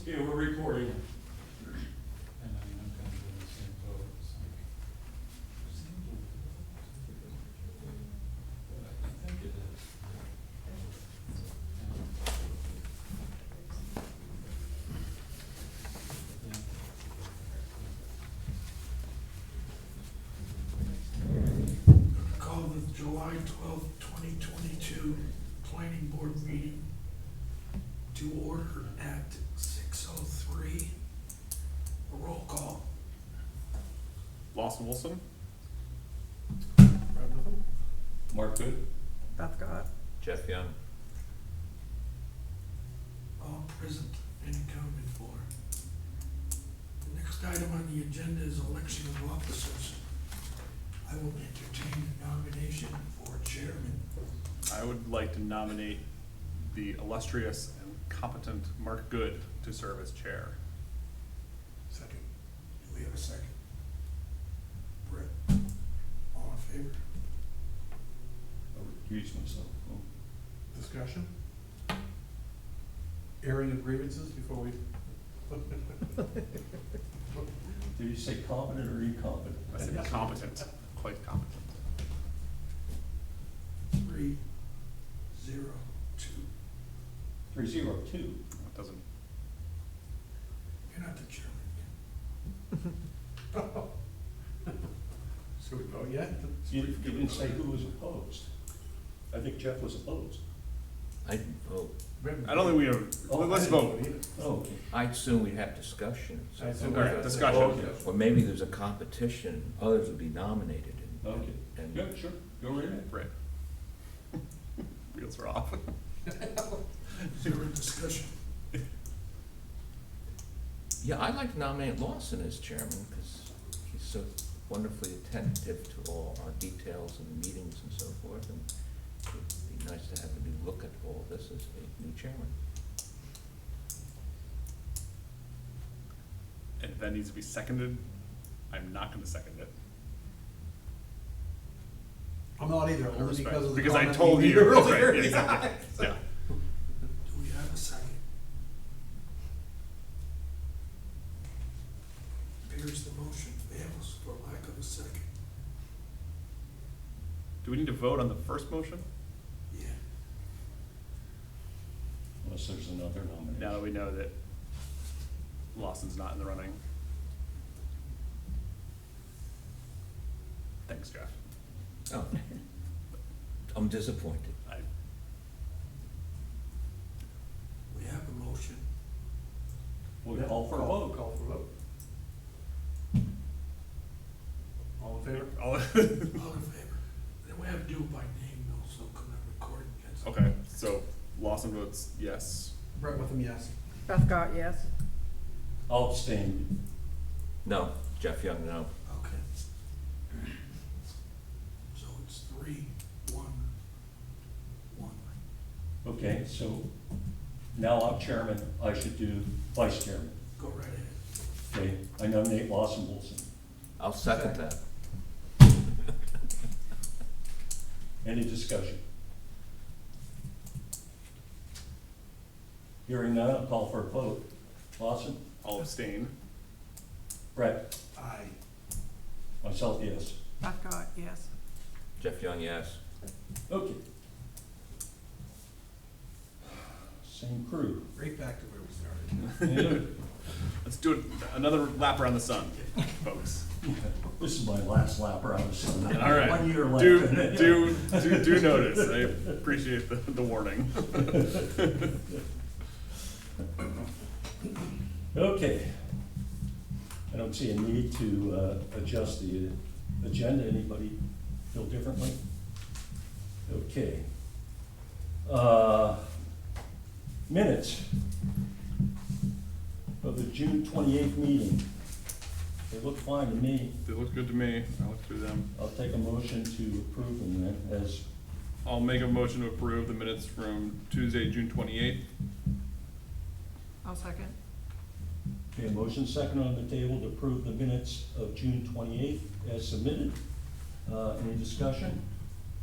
Yeah, we're recording. And I'm kind of in the same boat. It's like, I think it is. Call the July 12th, 2022 Planning Board meeting to order at 6:03. A roll call. Lawson Wilson? Mark Good? Beth Gott. Jeff Young. All present and accounted for. The next item on the agenda is election of officers. I will entertain a nomination for chairman. I would like to nominate the illustrious and competent Mark Good to serve as chair. Second. Do we have a second? Brett, all in favor? I'll recuse myself. Oh. Discussion? Airing of grievances before we? Did you say competent or incompetent? I said competent, quite competent. 3-0-2. 302. It doesn't, You're not the chairman yet. So we vote yet? You didn't say who was opposed. I think Jeff was opposed. I didn't vote. I don't think we have, Oh, let's I vote. Oh, okay. I assume we'd have discussion. I assume All right, discussion. Okay. Or maybe there's a competition, others would be nominated. Okay. And Yeah, sure. Go right ahead. Right. Wheels are off. Is there a discussion? yeah, I'd like to nominate Lawson as chairman because he's so wonderfully attentive to all our details and meetings and so forth. And it'd be nice to have a new look at all this as a new chairman. And if that needs to be seconded, I'm not gonna second it. I'm not either, only Respect. because of the Because I comment told we you, made that's right, earlier. yeah, exactly, yeah. Do we have a second? Appears the motion fails for lack of a second. Do we need to vote on the first motion? Yeah. Unless there's another nomination. Now that we know that Lawson's not in the running. Thanks, Jeff. Oh, I'm disappointed. We have a motion. We'll Yeah, call for a vote. Call for a vote. All in favor? All- All in favor? Then we have to do it by name though, so come and record and get some. Okay, so Lawson votes yes. Brett with him, yes. Beth Gott, yes. I'll abstain. No, Jeff Young, no. Okay. So it's 3-1-1. Okay, so now I'm chairman, I should do vice chairman. Go right ahead. Okay, I nominate Lawson Wilson. I'll second that. Any discussion? Hearing none, I'll call for a vote. Lawson? I'll abstain. Brett? Aye. Myself, yes. Beth Gott, yes. Jeff Young, yes. Okay. Same crew. Right back to where we started. Let's do it, another lap around the sun, folks. This is my last lap around the sun. All right. 1 year left. Do notice, I appreciate the warning. Okay. I don't see a need to adjust the agenda. Anybody feel differently? Okay. Minutes of the June 28th meeting. They look fine to me. They look good to me, I looked through them. I'll take a motion to approve them then as, I'll make a motion to approve the minutes from Tuesday, June 28th. I'll second. okay, a motion second on the table to approve the minutes of June 28th as submitted. Any discussion?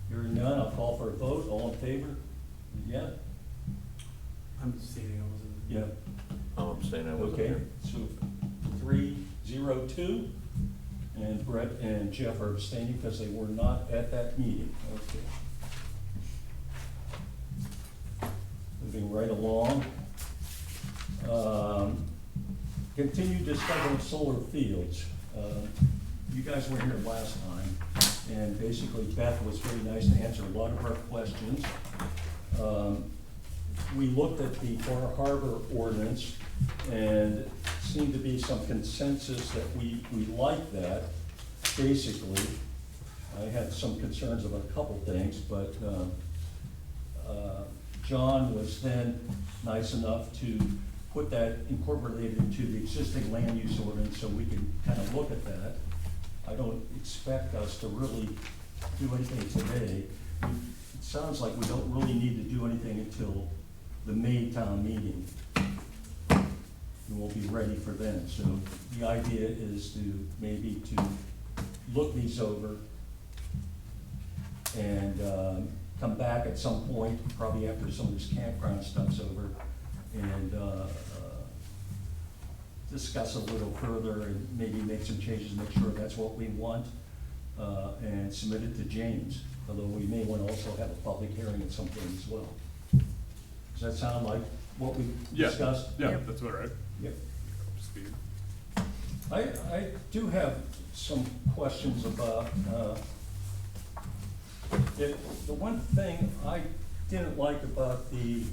Hearing none, I'll call for a vote. All in favor? Yeah? I'm abstaining, I wasn't. Yeah, I'm saying I wasn't okay, there. so 3-0-2, and Brett and Jeff are abstaining because they were not at that meeting, okay. Moving right along. Continued discussion of solar fields. You guys were here last time, and basically Beth was very nice to answer a lot of our questions. We looked at the Bar Harbor ordinance, and seemed to be some consensus that we like that, basically. I had some concerns about a couple things, but John was then nice enough to put that incorporated into the existing land use ordinance, so we can kind of look at that. I don't expect us to really do anything today. It sounds like we don't really need to do anything until the May town meeting. And we'll be ready for then. So the idea is to maybe to look these over and come back at some point, probably after some of this campground stuff's over, and discuss a little further and maybe make some changes, make sure that's what we want, and submit it to James, although we may want to also have a public hearing at some point as well. Does that sound like what we Yeah. discussed? Yeah, Yep. that's all right. Yep. Up to speed. I do have some questions about, the one thing I didn't like about the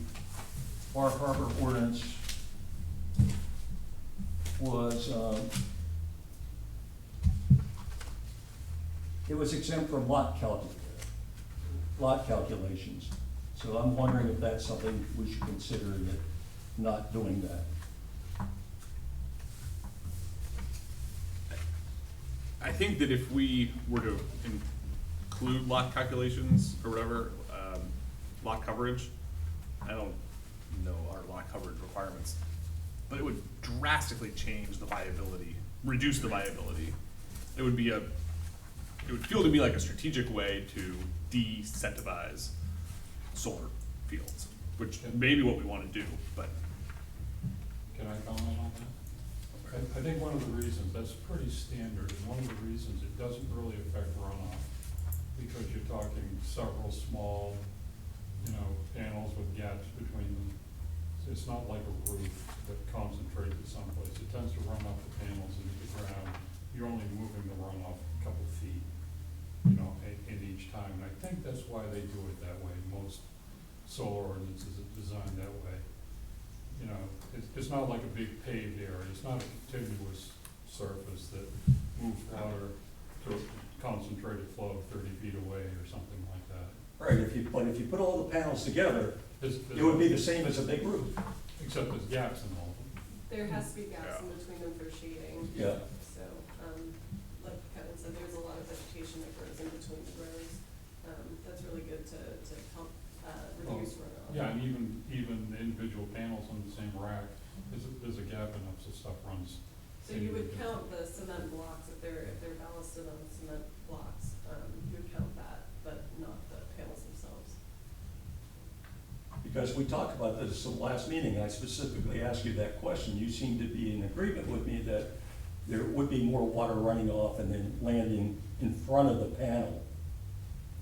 Bar Harbor ordinance was, it was exempt from lot calculations. So I'm wondering if that's something we should consider, that not doing that. I think that if we were to include lot calculations or whatever, lot coverage, I don't know our lot coverage requirements, but it would drastically change the viability, reduce the viability. It would feel to me like a strategic way to de-incentivize solar fields, which may be what we wanna do, but. Can I comment on that? I think one of the reasons, that's pretty standard, and one of the reasons it doesn't really affect runoff, because you're talking several small, panels with gaps between them. So it's not like a roof that concentrates at someplace, it tends to run off the panels into the ground. You're only moving the runoff a couple feet, in each time, and I think that's why they do it that way. Most solar ordinances are designed that way. It's not like a big paved area, it's not a continuous surface that moves water to a concentrated flow 30 feet away or something like that. Right, but if you put all the panels together, it would be the same as a big roof. Except there's gaps in all of them. There has to be gaps Yeah. in between them for shading. Yeah. So, like Kevin said, there's a lot of vegetation that grows in between the rows. That's really good to help, reduce runoff. Yeah, and even the individual panels on the same rack, there's a gap enough so stuff runs. So you would count the cement blocks, if they're ballasted on the cement blocks, you would count that, but not the panels themselves. Because we talked about this at the last meeting, I specifically asked you that question. You seemed to be in agreement with me that there would be more water running off and then landing in front of the panel.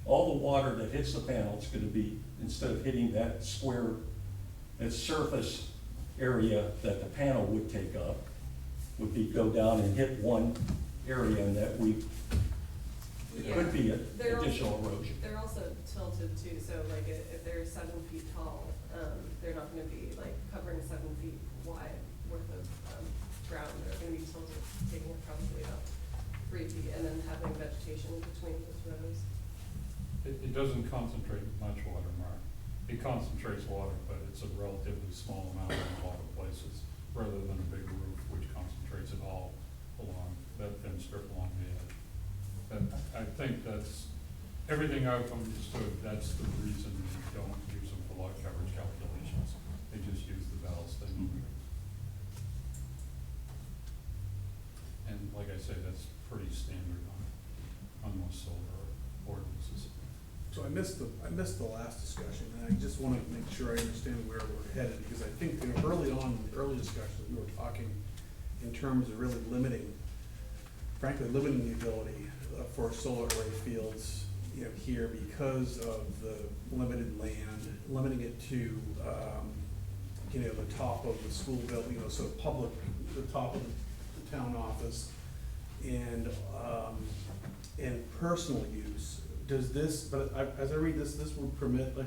All the water that hits the panel is gonna be, instead of hitting that square, that surface area that the panel would take up, would be go down and hit one area, and that it could be They're additional erosion. They're also tilted too, so like if they're 7 feet tall, they're not gonna be like covering 7 feet wide worth of, ground. They're gonna be tilted, taking it probably up 3 feet, and then having vegetation in between those rows. It doesn't concentrate much water, Mark. It concentrates water, but it's a relatively small amount in a lot of places, rather than a big roof, which concentrates it all along that thin strip along the edge. And I think that's, everything I've understood, that's the reason you don't use them for lot coverage calculations. They just use the ballast thing. And like I say, that's pretty standard on most solar ordinances. So So I missed the last discussion, and I just wanna make sure I understand where we're headed, because I think, early on, in the early discussions, we were talking in terms of really limiting the ability for solar array fields, here because of the limited land, limiting it to, the top of the school building, so public, the top of the town office, and personal use. Does this, as I read this would permit like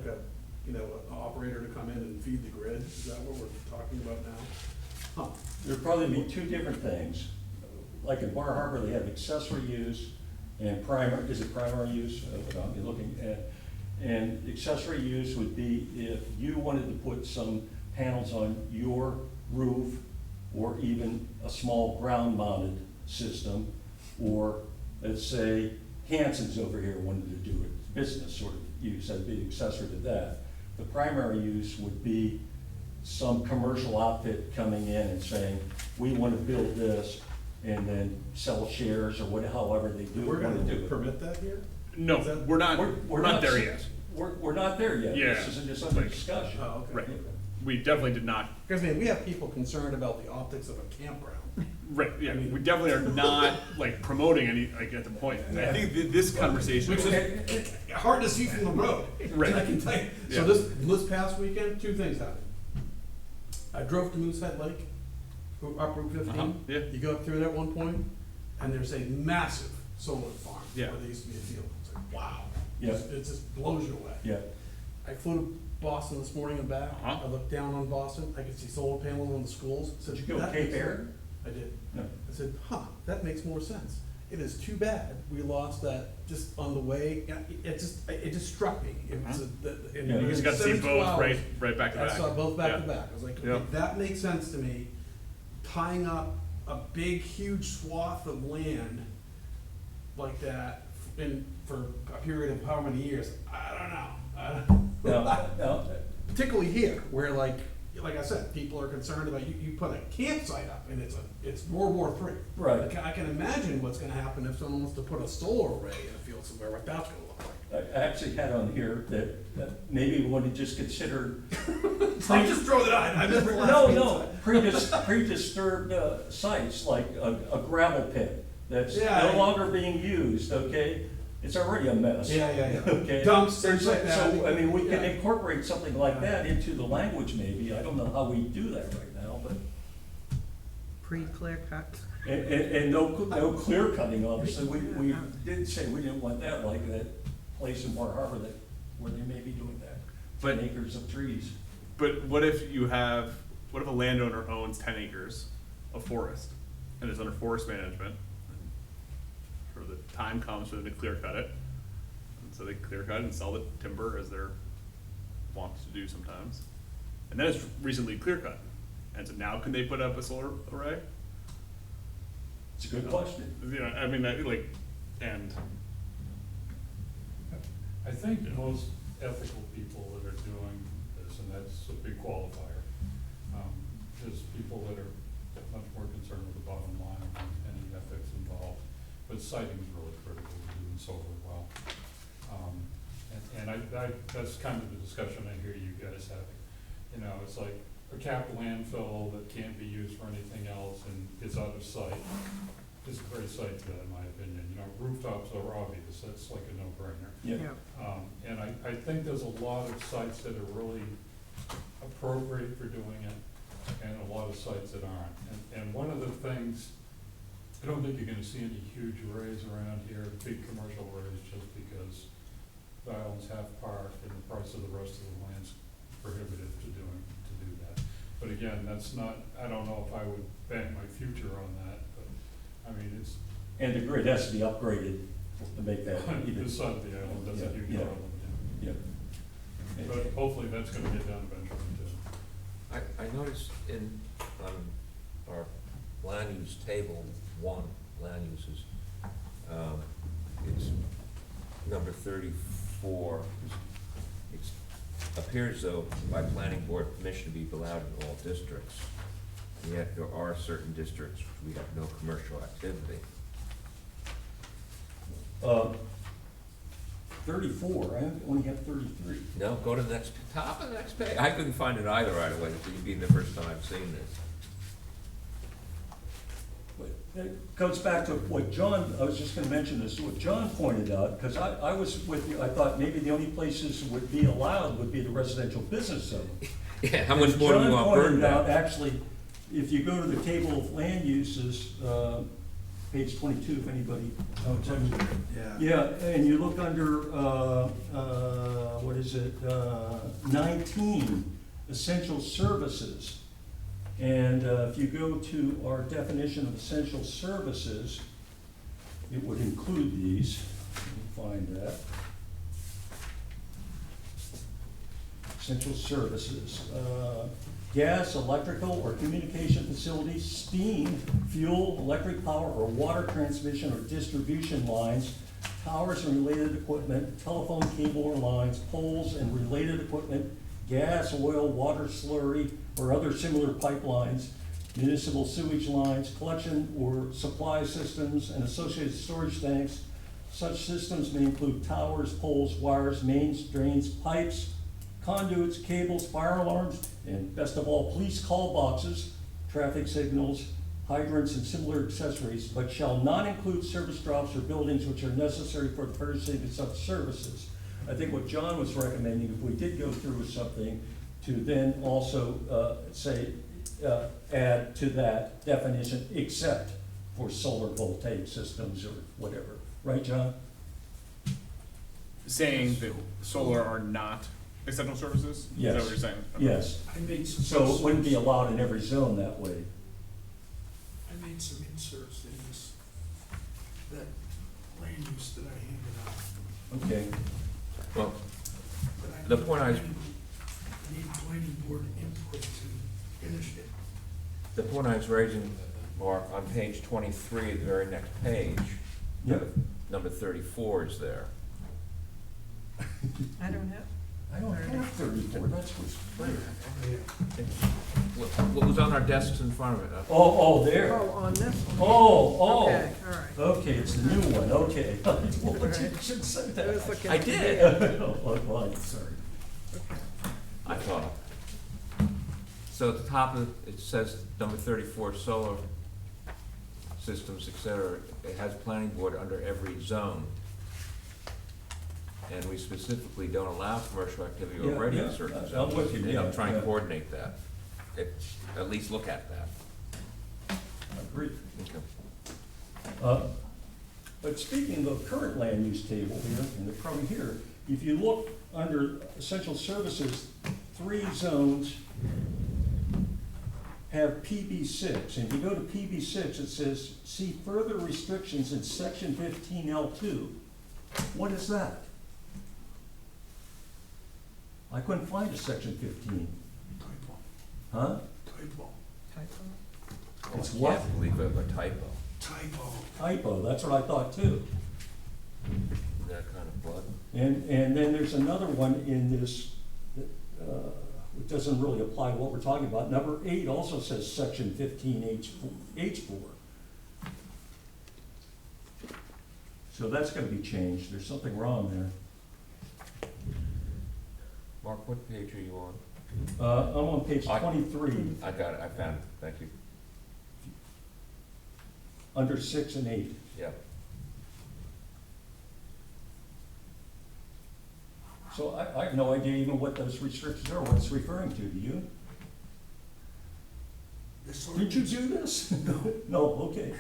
an operator to come in and feed the grid? Is that what we're talking about now? Huh. There'd probably be two different things. Like in Bar Harbor, they have accessory use and primary use? What I'll be looking at. And accessory use would be if you wanted to put some panels on your roof, or even a small ground mounted system, or let's say Hanson's over here wanted to do it, business sort of use, that'd be accessory to that. The primary use would be some commercial outfit coming in and saying, we want to build this, and then sell shares or however they do We're want gonna to do it. permit that here? No, Is that- we're not, We're- we're not there yet. We're not there yet. Yeah, This is just under like- discussion. Oh, okay. Right. We definitely did not, Because, man, we have people concerned about the optics of a campground. right, yeah, we definitely are not like promoting any, like at the point. And I think this conversation. Which is hard to see from the road. Right. I can tell you. So Yeah. this past weekend, two things happened. I drove to Moosehead Lake, up Route 15. Uh-huh, yeah. You go up through there at one point, and there's a massive solar farm. Yeah. Where there used to be a field. It's like, wow. Yeah. It just blows you away. Yeah, I flew to Boston this morning and back. Uh-huh. I looked down on Boston. I could see solar panels on the schools. Said, Did you go "That Cape makes Air?" sense." I did. no, I said, that makes more sense. It is too bad we lost that just on the way. It just struck me. It was Yeah. You just got to see 72 both hours, right back to back. I saw both back Yeah. to back. I was like, Yeah. okay, that makes sense to me. Tying up a big, huge swath of land like that for a period of how many years? I don't know. no, Particularly here, where like I said, people are concerned about, you put a campsite up and it's World War III. Right. I can imagine what's gonna happen if someone wants to put a solar array in a field somewhere, what that's gonna look like. I actually had on here that maybe we want to just consider. I'm just throwing it out, I missed the last No, meeting, no, so- pre-disturbed sites, like a gravel pit that's Yeah. no longer being used, okay? It's already a mess. Yeah. Okay. Dumps, things like that. So, I mean, we can Yeah. incorporate something like that into the language maybe. I don't know how we do that right now, but, Pre-clear cut. and no clear cutting, obviously. We did say we didn't want that, like that place in Bar Harbor where they may be doing that. But- 10 acres of trees. But what if a landowner owns 10 acres of forest and is under forest management? For the time comes for them to clear cut it, and so they clear cut and sell the timber as they're wont to do sometimes. And then it's recently clear cut, and so now can they put up a solar array? It's a good question. You know, I mean, and I think most ethical people that are doing this, and that's a big qualifier, is people that are much more concerned with the bottom line than any ethics involved. But citing is really critical to doing solar well. And that's kind of the discussion I hear you guys having. You know, it's like a capped landfill that can't be used for anything else and is out of sight. Is a great site for that, in my opinion. You know, rooftops are obvious, that's like a no-brainer. Yeah. And I think there's a lot of sites that are really appropriate for doing it, and a lot of sites that aren't. And one of the things, I don't think you're gonna see any huge arrays around here, big commercial arrays, just because the island's half parked and the price of the rest of the land's prohibitive to do that. But again, that's not, I don't know if I would bank my future on that, but, I mean, it's And the grid has to be upgraded to make that on even. this side of the island, that's a huge Yeah. problem, yeah. Yeah. But hopefully that's gonna get done eventually too. I noticed on our land use table, one, land uses, it's number 34. It appears though by planning board permission to be allowed in all districts, and yet there are certain districts where we have no commercial activity. 34, I only have 33. No, go to the next, top of the next page. I couldn't find it either right away, so you'd be the first time I've seen this. But it goes back to what John, I was just gonna mention this, what John pointed out, because I was with you, I thought maybe the only places would be allowed would be the residential business zone. Yeah, how much more do we want burned John pointed out, down? actually, if you go to the table of land uses, page 22, if anybody. Yeah, and you look under, what is it, 19, essential services. And if you go to our definition of essential services, it would include these. Let me find that. Essential services, gas, electrical, or communication facilities, steam, fuel, electric power, or water transmission or distribution lines, towers and related equipment, telephone cable or lines, poles and related equipment, gas, oil, water slurry, or other similar pipelines, municipal sewage lines, collection or supply systems, and associated storage tanks. Such systems may include towers, poles, wires, mains, drains, pipes, conduits, cables, fire alarms, and best of all, police call boxes, traffic signals, hydrants, and similar accessories, but shall not include service drops or buildings which are necessary for the purchasing of such services. I think what John was recommending, if we did go through with something, to then also add to that definition, except for solar voltaic systems or whatever. Right, John? Saying that solar are not essential services? Is that Yes. what you're saying? Okay. Yes. I made some. So it wouldn't be inserts. allowed in every zone that way. I made some inserts in this, that land use that I handed out. Okay. Well, But I The need point I was- Need planning board input to finish it. the point I was raising, Mark, on page 23, the very next page, Yep. number 34 is there. I don't have, I don't have 34, that's what's clear. What was on our desks in front of it? Oh, there. oh, on this one. Oh, Okay, all right. Okay, it's the new one, okay. Well, you Alright. should say I was that. looking I at the did. Oh, well, sorry. I thought. So at the top of it says number 34, solar systems, et cetera. It has planning board under every zone. And we specifically don't allow commercial activity Yeah, already in yeah, certain I'm zones. with you, Maybe yeah, I'm trying to yeah. coordinate that. At least look at that. I agree. Okay. But speaking of the current land use table here, and they're probably here, if you look under essential services, 3 zones have PB6. And if you go to PB6, it says, see further restrictions in section 15L2. What is that? I couldn't find a section 15. Typo, Huh? typo, Typo. It's I what? can't believe it, a typo. typo. Typo, that's what I thought too. That kind of blood. And then there's another one in this, that, it doesn't really apply to what we're talking about. Number 8 also says section 15H4. So that's gonna be changed. There's something wrong there. Mark, what page are you on? I'm on page 23, I got it, I found it, thank you. under 6 and 8. Yeah. So I have no idea even what those restrictions are, what it's referring to. Do you? This Did you ordinance, do this? No. No, okay.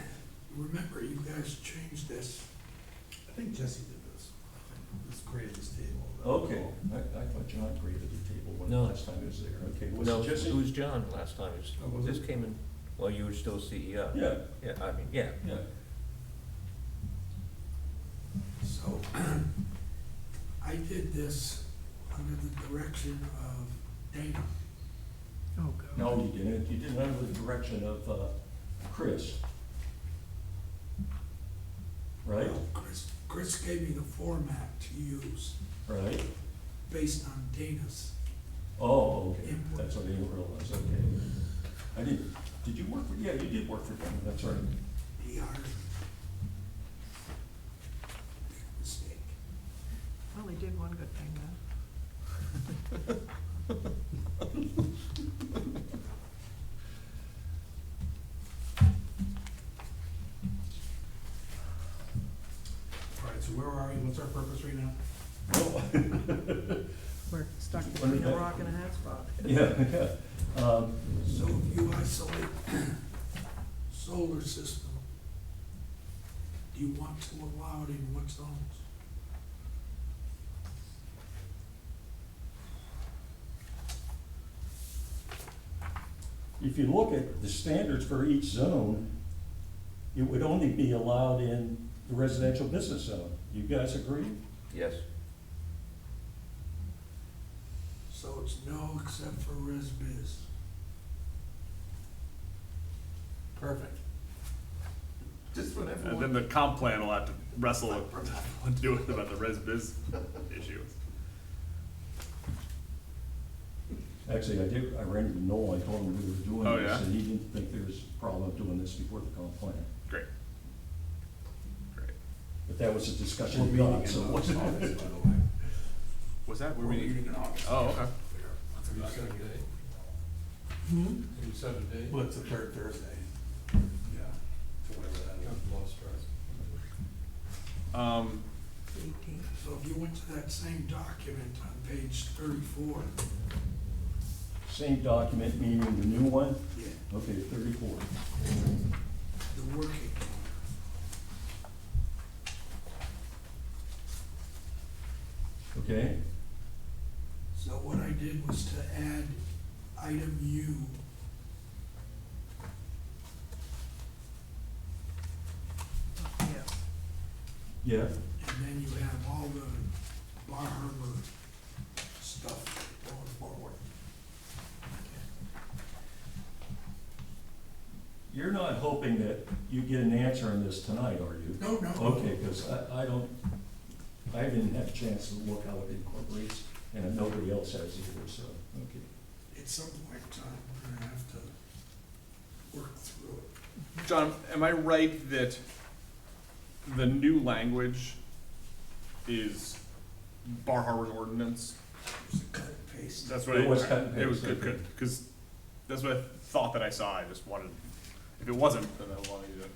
remember, you guys changed this. I think Jesse did this. This created this table. Okay. I thought John created the table when No. last time he was there. Okay, was No, it Jesse? it was John last time. Oh, was This it? came in, well, you were still CEO. Yeah, Yeah, I mean, yeah. yeah. So, I did this under the direction of Dana. Oh, God. No, you didn't. You did it under the direction of Chris. Right? Well, Chris gave me the format to use Right? based on Dana's. Oh, okay. Input. That's what I didn't realize. Okay. I didn't, did you work for, yeah, you did work for them. That's right. He hired me. Big mistake. Oh, only did one good thing then. All right, so where are we? What's our purpose right now? We're stuck between a rock and a hard spot. Yeah, yeah. So if you isolate solar system, do you want to allow it in what zones? If you look at the standards for each zone, it would only be allowed in the residential business zone. You guys agree? Yes. So it's no except for res biz. Perfect. Just when And then everyone, the comp plan will have to wrestle with what to do with about the res biz issue. Actually, I ran into Noel, I told him we were doing Oh, this, yeah? and he didn't think there was a problem doing this before the comp plan. Great. Great. But that was a We're discussion meeting we in got, so. August, by the way. Was that, We're were we? meeting in August. Oh, okay. Have you set a date? Hmm? Have you set a date? Well, it's the third Thursday. Yeah, so whatever that is. I've lost track. 18. So if you went to that same document on page 34, Same document, meaning the new one? yeah, Okay, 34. the working. Okay, So what I did was to add item U. Yeah. yeah, And then you have all the Bar Harbor stuff going forward. you're not hoping that you get an answer on this tonight, are you? No, no. Okay, because I didn't have a chance to look how it incorporates, and nobody else has either, so, okay. At some point in time, we're gonna have to work through it. John, am I right that the new language is Bar Harbor's ordinance? Just cut and paste. That's what It was cut and It was paste, good, okay. good, because that's what I thought that I saw, I just wanted, if it wasn't, then I wanted you to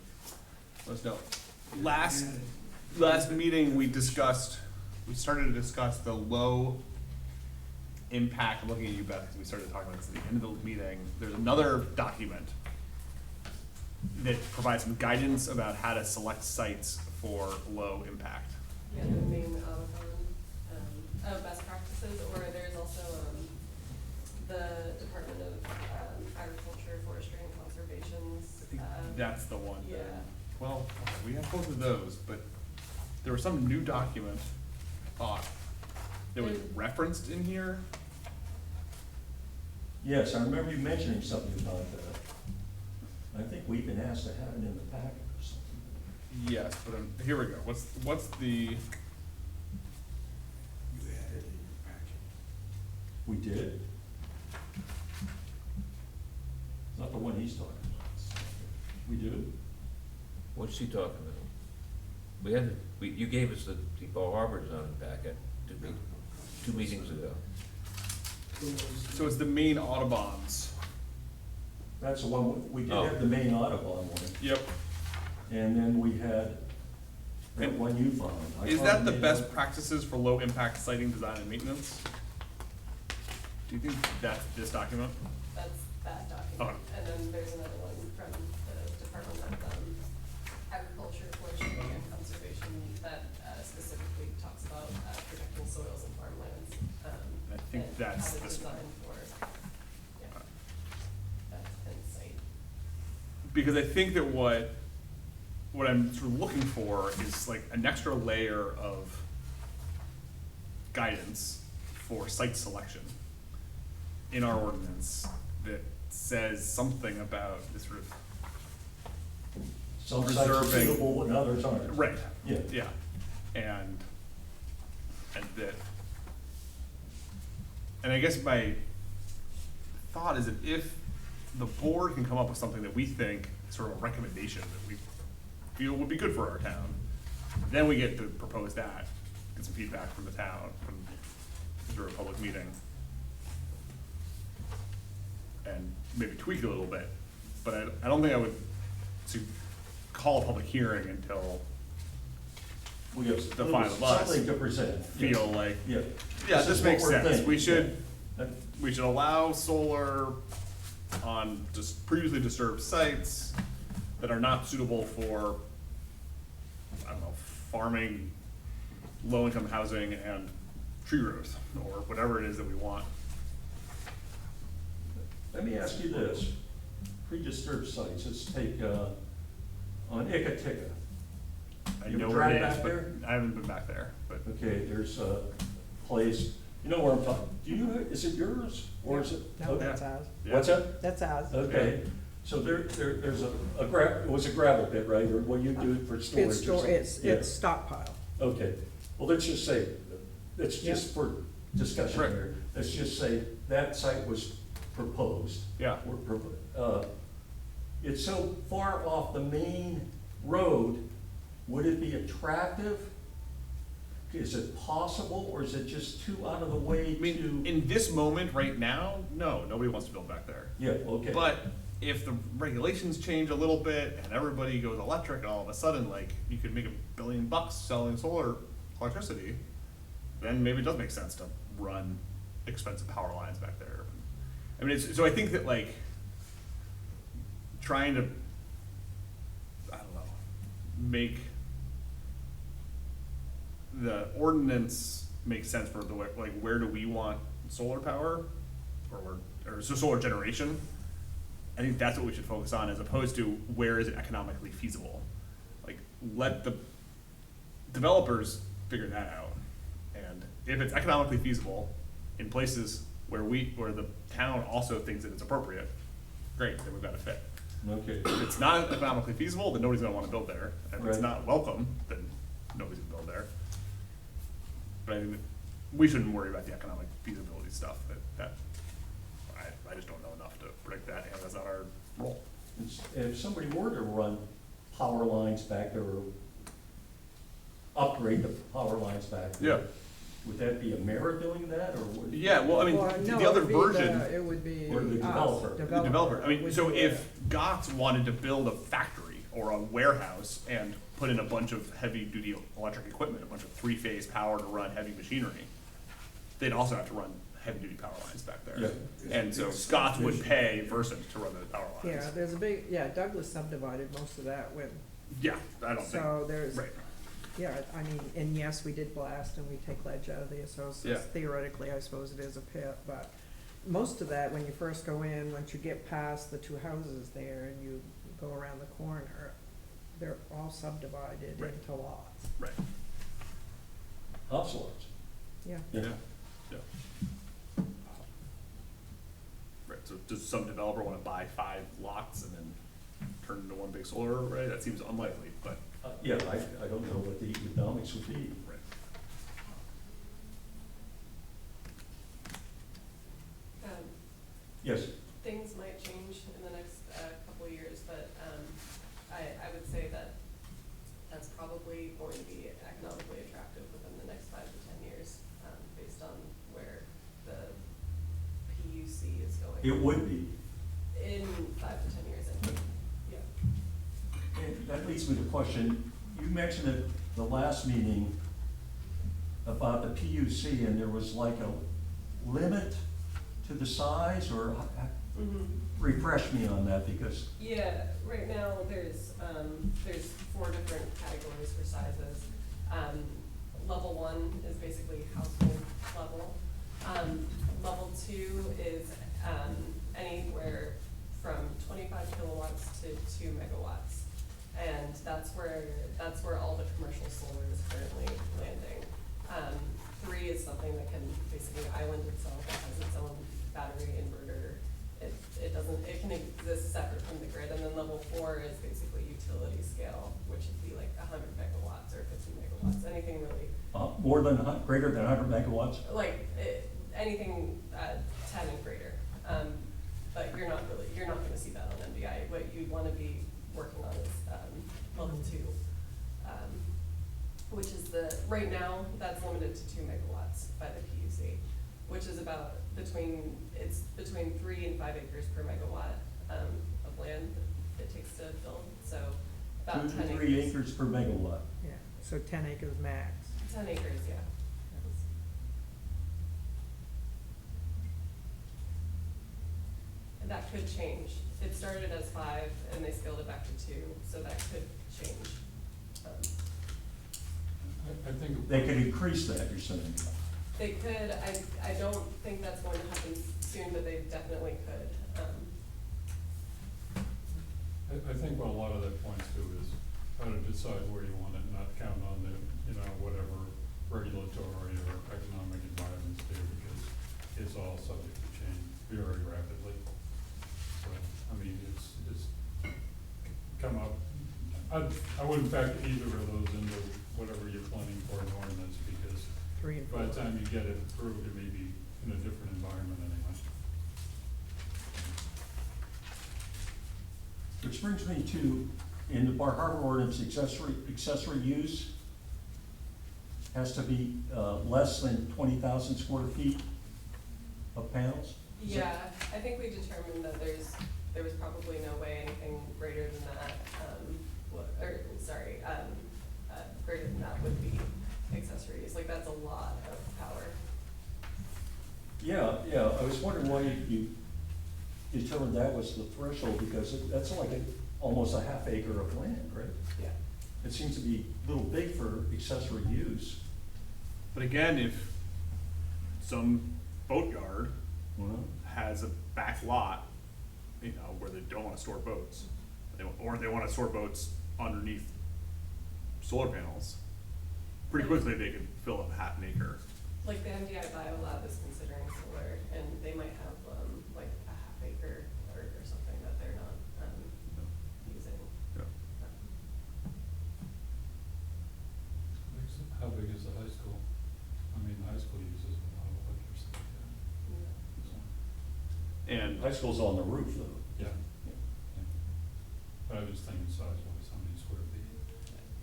let us know. Last meeting, we started to discuss the low impact, I'm looking at you, Beth, because we started talking about this at the end of the meeting. There's another document that provides some guidance about how to select sites for low impact. Yeah, the main best practices, or there's also, the Department of, Agriculture, Forestry and Conservation's, I think that's the one. yeah. Well, we have both of those, but there was some new document, I thought, that was referenced in here. Yes, I remember you mentioning something about that. I think we've been asked to have it in the packet or something. Yes, but here we go. What's the, You had it in your packet. We did? It's not the one he's talking about. We do? What's he talking about? We had, you gave us the Bar Harbor zone packet two meetings ago. so it's the main Audubons. That's the one, we did have the main Audubon one, Yep. and then we had that one you found. I Is found that the main best Audubon. practices for low impact siting design and maintenance? Do you think that's this document? That's that document. And then there's another one from the Department of Agriculture, Forestry, and Conservation that specifically talks about protecting soils and farmlands. I think and that's how to this one. design for, yeah, that insight. Because I think that what I'm sort of looking for is like an extra layer of guidance for site selection in our ordinance that says something about this sort of, Some sites are reserving- suitable and others aren't. right, Yeah. yeah, and that, and I guess my thought is that if the board can come up with something that we think, sort of a recommendation that we feel would be good for our town, then we get to propose that. get some feedback from the town, through a public meeting. And maybe tweak it a little bit, but I don't think I would call a public hearing until We have The five of us something to present. feel like, Yeah. yeah, this is makes what we're sense. We thinking. should, Yeah. we should allow solar on just previously disturbed sites that are not suitable for, I don't know, farming, low-income housing, and tree growth, or whatever it is that we want. Let me ask you this, pre-disturbed sites, let's take, on Ikatika. I You know ever where it drive is, back but there? I haven't been back there, but, Okay, there's a place, you know where I'm talking, do you, is it yours, or is it? No, okay. that's ours. yeah. What's that? That's ours. Okay, so there's it was a gravel pit, right, or what you do for storage? It's or store, something? it's Yeah. stockpile. Okay, well, let's just say, it's just for discussion Right. here, let's just say that site was proposed. Yeah. It's so far off the main road, would it be attractive? Is it possible, or is it just too out of the way I mean, to? in this moment, right now, no, nobody wants to build back there. Yeah, okay. But if the regulations change a little bit and everybody goes electric, and all of a sudden, like, you could make $1 billion selling solar electricity, then maybe it does make sense to run expensive power lines back there. I mean, so I think that, like, trying to, I don't know, make the ordinance make sense for the way, like, where do we want solar power, or so solar generation? I think that's what we should focus on, as opposed to where is it economically feasible. Like, let the developers figure that out. And if it's economically feasible in places where the town also thinks that it's appropriate, great, then we've got a fit. Okay, If it's not economically feasible, then nobody's gonna wanna build there. If it's Right. not welcome, then nobody's gonna build there. But I think that we shouldn't worry about the economic feasibility stuff, I just don't know enough to predict that, and that's not our role. if somebody were to run power lines back there, or upgrade the power lines back there. Yeah. Would that be Emera doing that, or would? Yeah, well, I mean, Or, the no, other it'd be version, It would be Or the us, developer. the developer, I mean, would so do if GOTS wanted to build a factory or a warehouse and put in a bunch of heavy-duty electric equipment, a bunch of three-phase power to run heavy machinery, they'd also have to run heavy-duty power lines back there. Yeah. And so Scotts would pay Versant to run those power it. lines. Yeah, there's a big, yeah, Douglas subdivided most of that when, Yeah, I don't think, so there's, right, yeah, I mean, and yes, we did blast and we take ledge out of there, so Yeah. theoretically, I suppose it is a pit, but most of that, when you first go in, once you get past the two houses there and you go around the corner, they're all subdivided Right. into lots, right, House lots. yeah. yeah, yeah. Right, so does some developer wanna buy 5 lots and then turn into one big solar array? That seems unlikely, but, Yeah, I don't know what the economics would be. right. Yes, Things might change in the next couple of years, but I would say that that's probably going to be economically attractive within the next 5 to 10 years, based on where the PUC is going. it would be. In 5 to 10 years, I think, yeah. And that leads me to the question, you mentioned at the last meeting about the PUC, and there was like a limit to the size, or refresh me on that, because, Yeah, right now, there's 4 different categories for sizes. Level 1 is basically household level. Level 2 is anywhere from 25 kilowatts to 2 megawatts. And that's where all the commercial solar is currently landing. 3 is something that can basically island itself, it has its own battery inverter. It can exist separate from the grid. And then level 4 is basically utility scale, which would be like 100 megawatts or 50 megawatts, anything really, more than, greater than 100 megawatts? anything 10 and greater. But you're not gonna see that on MDI. What you wanna be working on is level 2. which is right now, that's limited to 2 megawatts by the PUC, which is it's between 3 and 5 acres per megawatt, of land that it takes to build, so about 2 10 to acres. 3 acres per megawatt. Yeah, so 10 acres max. 10 acres, yeah. And that could change. It started as 5 and they scaled it back to 2, so that could change. I think. They could increase that, you're saying? They could, I don't think that's going to happen soon, but they definitely could. I think what a lot of that points to is how to decide where you want it, not count on the, whatever regulatory or economic environments do, because it's all subject to change very rapidly. So, I mean, it's come up, I wouldn't factor either of those into whatever you're planning for an ordinance, because 3 and 4. by the time you get it approved, it may be in a different environment anyway. Which brings me to, in the Bar Harbor ordinance, accessory use has to be less than 20,000 square feet of panels? Is Yeah, I think we determined that there was probably no way anything greater than that, greater than that would be accessories, like that's a lot of power. Yeah, I was wondering why you determined that was the threshold, because that's like almost a half acre of land, right? Yeah. It seems to be a little big for accessory use. But again, if some boatyard Well, has a back lot, where they don't wanna store boats, or they wanna store boats underneath solar panels, pretty quickly they could fill up half an acre. Like the MDI Biolab is considering solar, and they might have, like a half acre or something that they're not, using. Yeah. How big is the high school? I mean, the high school uses a lot of electricity, Yeah. And high school's on the roof, though. yeah. Yeah. But I was thinking size-wise, how many square feet?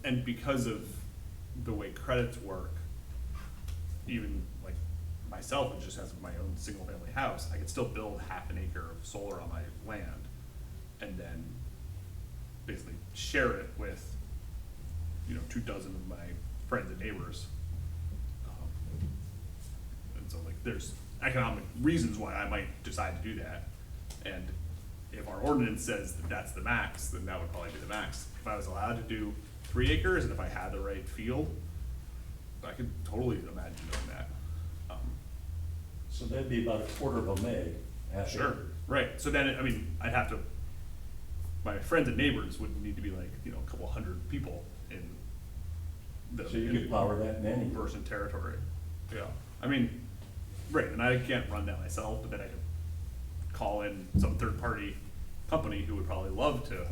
And because of the way credits work, even like myself, which just has my own single-family house, I could still build half an acre of solar on my land, and then basically share it with, 24 of my friends and neighbors. And so like, there's economic reasons why I might decide to do that, and if our ordinance says that that's the max, then that would probably be the max. If I was allowed to do 3 acres, and if I had the right field, I could totally imagine doing that. So that'd be about a quarter of a meg, half Sure, acre. right, so then, I'd have to, my friends and neighbors would need to be like, a couple hundred people in the. So you could power that many. Person territory, yeah, right, and I can't run that myself, but then I could call in some third-party company who would probably love to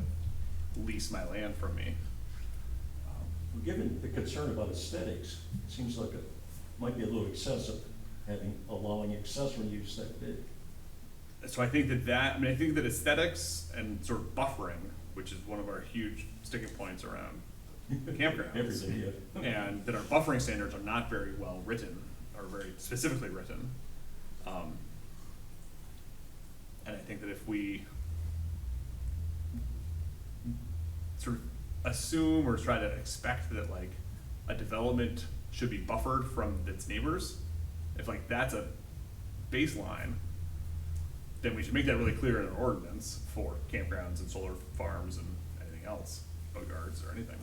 lease my land from me. Given the concern about aesthetics, it seems like it might be a little excessive, allowing accessory use that big. So I think I think that aesthetics and sort of buffering, which is one of our huge sticking points around campgrounds. Everything, yeah. And that our buffering standards are not very well written, or very specifically written. And I think that if we sort of assume or try to expect that like a development should be buffered from its neighbors, if like that's a baseline, then we should make that really clear in our ordinance for campgrounds and solar farms and anything else, boatyards or anything.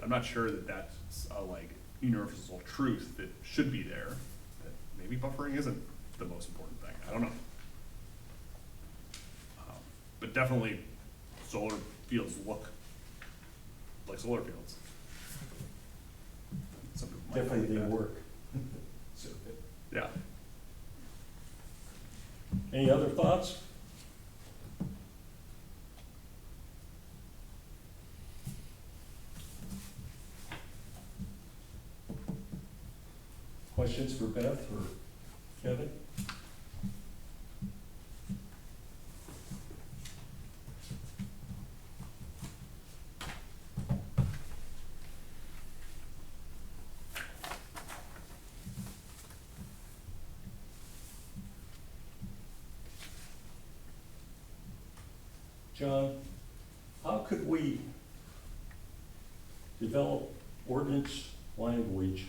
I'm not sure that that's a like universal truth that should be there, that maybe buffering isn't the most important thing, I don't know. But definitely solar fields look like solar fields. Some people might Definitely like they that. work. So, Yeah. any other thoughts? Questions for Beth or Kevin? John, how could we develop ordinance language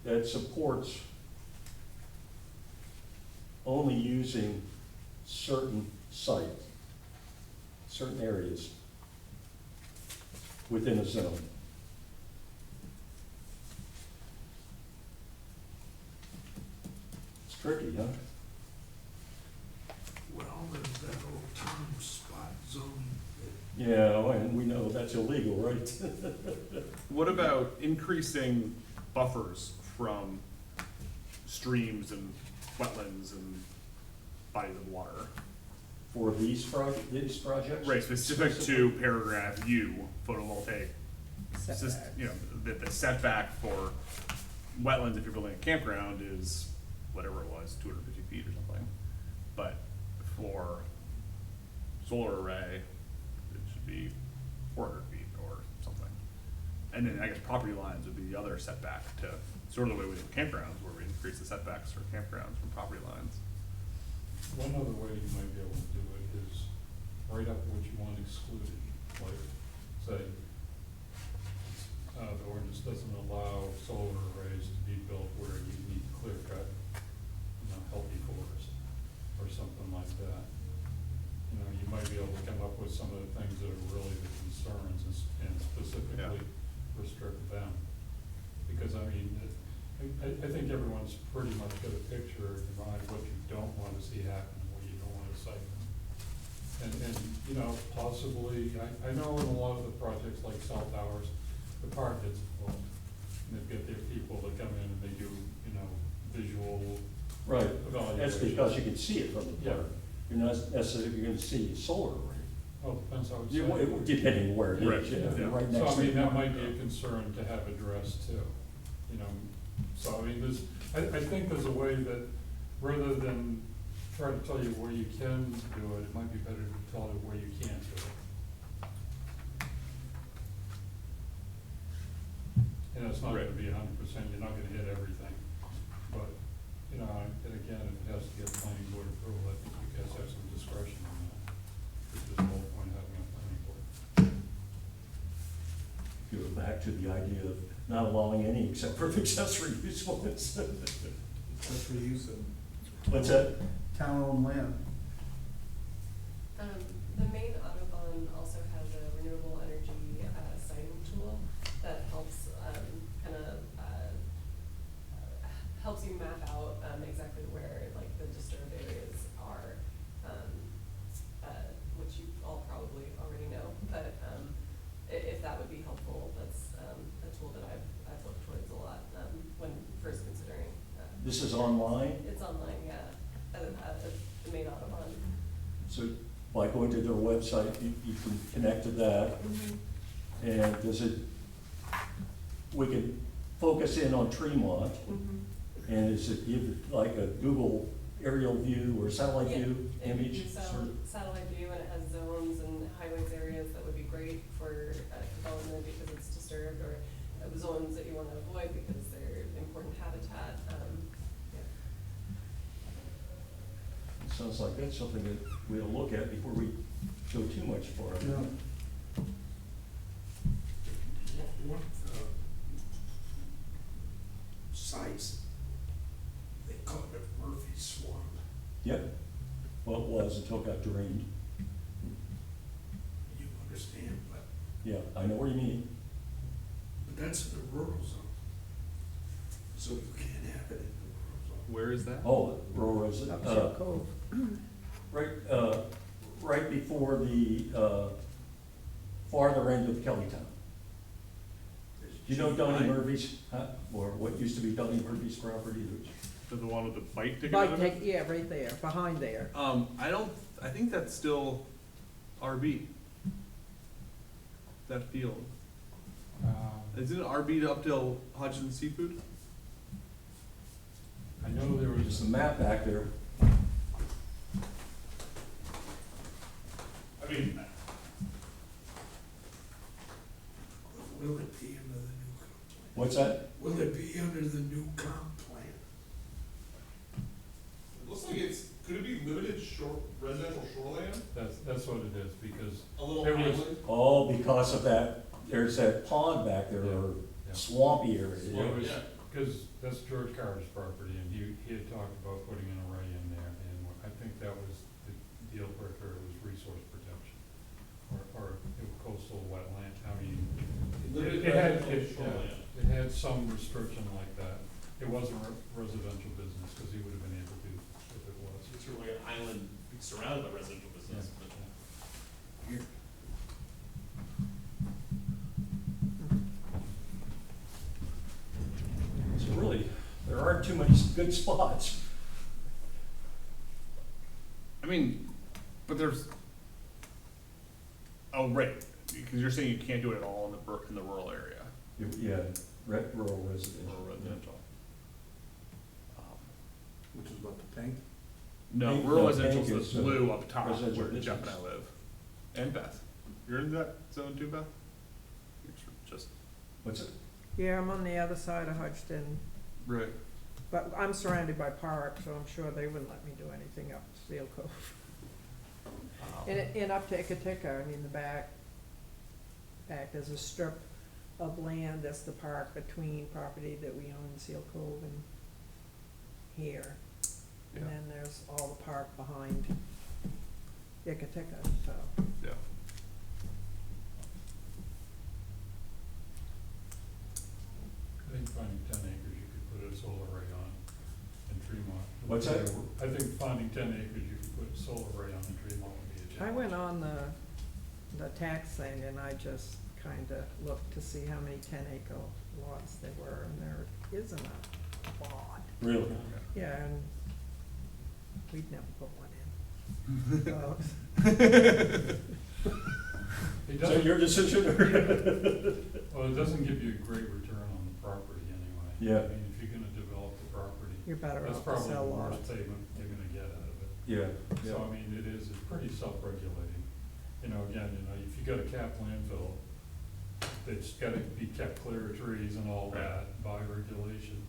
that supports only using certain sites, certain areas within a zone? It's tricky, huh? Well, there's that old term, spot zoning. Yeah, oh, and we know that's illegal, right? What about increasing buffers from streams and wetlands and bodies of water? For these projects? Right, specific to paragraph U, photovoltaic. Setbacks. You know, the setback for wetlands, if you're building a campground, is whatever it was, 250 feet or something. But for solar array, it should be 400 feet or something. And then I guess property lines would be the other setback to, sort of the way we do campgrounds, where we increase the setbacks for campgrounds from property lines. One other way you might be able to do it is write up what you want excluded, like, say, the ordinance doesn't allow solar arrays to be built where you need clear cut, healthy forest, or something like that. You might be able to come up with some of the things that are really the concerns and specifically restrict them. Because, I think everyone's pretty much got a picture in mind what you don't want to see happen, what you don't want to cite. And, possibly, I know in a lot of the projects like cell towers, the park gets involved. And they've got their people that come in and they do, visual Right, evaluation. that's because you can see it from the Yeah. park. You're not necessarily gonna see a solar array. Well, depends how it's. Depending where it Right, is, yeah, yeah. right So, next to. that might be a concern to have addressed too, so, there's, I think there's a way that, rather than try to tell you where you can do it, it might be better to tell you where you can't do it. And it's not gonna be 100%, you're not gonna hit everything, but, and again, if it has to get planning board approval, I think you guys have some discretion on that, which is the whole point of having a planning board. Go back to the idea of not allowing any except for accessory use limits. That's for use of What's that? town-owned land. The main Autobahn also has a renewable energy siting tool that helps helps you map out exactly where like the disturbed areas are, which you all probably already know. But if that would be helpful, that's a tool that I've looked towards a lot when first considering. This is online, It's online, yeah, the main Autobahn. so by going to their website, you can connect to that. And does it, we can focus in on Tremont, and is it give like a Google aerial view or satellite view Yeah, image? it gives satellite view, and it has zones and highways areas that would be great for development because it's disturbed, or zones that you want to avoid because they're important habitat. It sounds like that's something that we'll look at before we go too much farther. Yeah. What, sites, they call it Murphy Swamp. Yep, well, it was until it got drained. You understand, but, Yeah, I know what you mean. but that's in the rural zone. So you can't have it in the rural zone. Where is that? Oh, rural is, Up Shell Cove. right before the, farther end of Kellytown. Do you know Donnie Murphy's, or what used to be Donnie Murphy's property? The one with the bike ticket? Bike take, yeah, right there, behind there. I think that's still RB. That field. Isn't it RB up till Hodgson Seafood? I know there was. There's a map back there. I mean, Will it be under the new comp plan? What's that? Will it be under the new comp plan? It looks like it's Could it be limited residential shoreland? That's what it is, because A little There was- island? Oh, because of that, there's that pond back there, or Yeah. swampy area. it was, Yeah. because that's George Carter's property, and he had talked about putting an array in there, and I think that was the deal breaker, was resource protection, or coastal wetland, I mean, Limited it had, residential shoreland. it had some restriction like that. It wasn't a residential business, because he would have been able to if it was. It's sort of like an island surrounded by residential business, but. So really, there aren't too many good spots. I mean, but there's, oh, right, because you're saying you can't do it at all in the rural area, Yeah, rural residential. rural residential. Which is what, the tank? No, Tank- rural no, residential tank is is, the blue up top, residential where Jeff and business. I live. And Beth. You're in that zone too, Beth? You're just, What's it? Yeah, I'm on the other side of Hodgson, right. but I'm surrounded by park, so I'm sure they wouldn't let me do anything up Seal Cove. And up to Ikatika, I mean, the back, there's a strip of land that's the park between property that we own in Seal Cove and here. And Yeah. then there's all the park behind Ikatika, so. Yeah. I think finding 10 acres, you could put a solar array on in Tremont. What's that? I think finding 10 acres, you could put a solar array on in Tremont would be a challenge. I went on the tax thing and I just kinda looked to see how many 10-acre lots there were, and there isn't a lot. Really? Yeah, and we'd never put one in. So, It Is that doesn't, your decision, or? well, it doesn't give you a great return on the property anyway. Yeah. I mean, if you're gonna develop the property, you're better that's off to probably the sell worst lots. payment you're gonna get out of it. Yeah, yeah. So, I mean, it's pretty self-regulating. You know, again, if you got a capped landfill, it's gotta be kept clear of trees and all Right. that by regulation.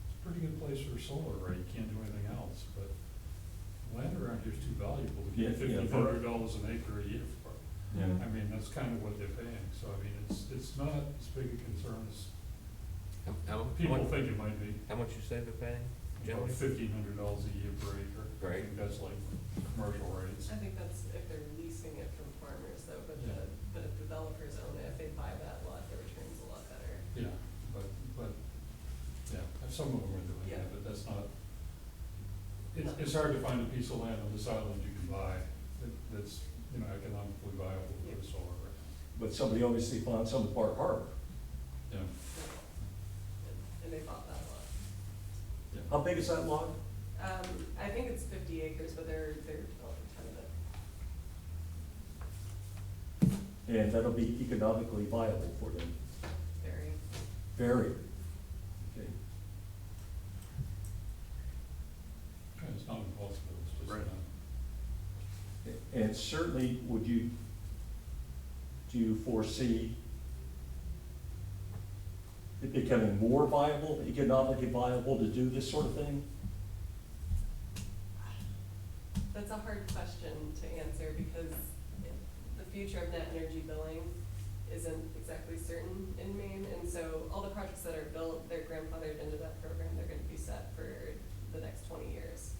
It's a pretty good place for a solar array, you can't do anything else, but land around here is too valuable to Yeah, get yeah. $1,500 an acre a year for. Yeah. I mean, that's kind of what they're paying, so I mean, it's not as big a concern as people think it might be. How much you say they're paying, About generally? $1,500 a year per acre. I Right. think that's like commercial rates. I think that's if they're leasing it from farmers though, but Yeah. but if developers own it, if they buy that lot, the return's a lot better. Yeah, but, yeah, some of them are doing Yeah. that, but that's not, it's hard to find a piece of land on this island you can buy that's, economically viable for the solar array. But somebody obviously found some at Bar Harbor. Yeah, And they bought that lot. How big is that lot? I think it's 50 acres, but they're developing 10 of it. And that'll be economically viable for them. Very. Very. Okay. And it's not impossible, it's just Right. not. And certainly, do you foresee it becoming more viable, economically viable to do this sort of thing? That's a hard question to answer because the future of net energy billing isn't exactly certain in Maine. And so all the projects that are built, they're grandfathered into that program. They're going to be set for the next 20 years.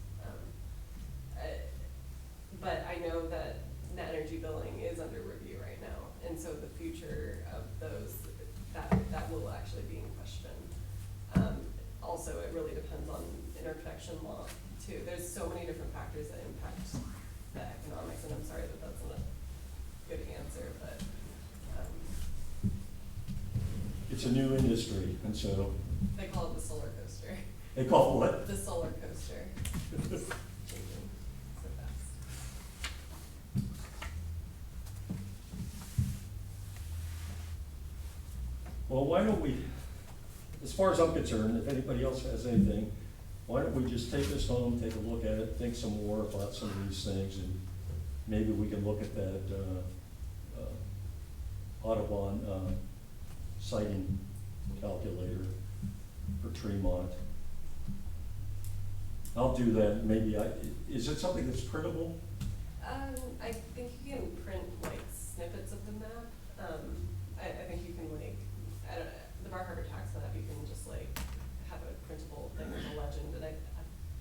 But I know that net energy billing is under review right now. And so the future of those, that will actually be in question. Also, it really depends on interconnection law too. There's so many different factors that impact the economics, and I'm sorry that that's not a good answer, but, It's a new industry, and so they call it the solar coaster. they call it what? The solar coaster. It's changing so fast. Well, why don't we, as far as I'm concerned, if anybody else has anything, why don't we just take this home, take a look at it, think some more about some of these things, and maybe we can look at that, Audubon, siting calculator for Tremont. I'll do that, maybe is it something that's printable? I think you can print like snippets of the map. I think you can like, the Bar Harbor tax map, you can just like have a printable thing with a legend, and I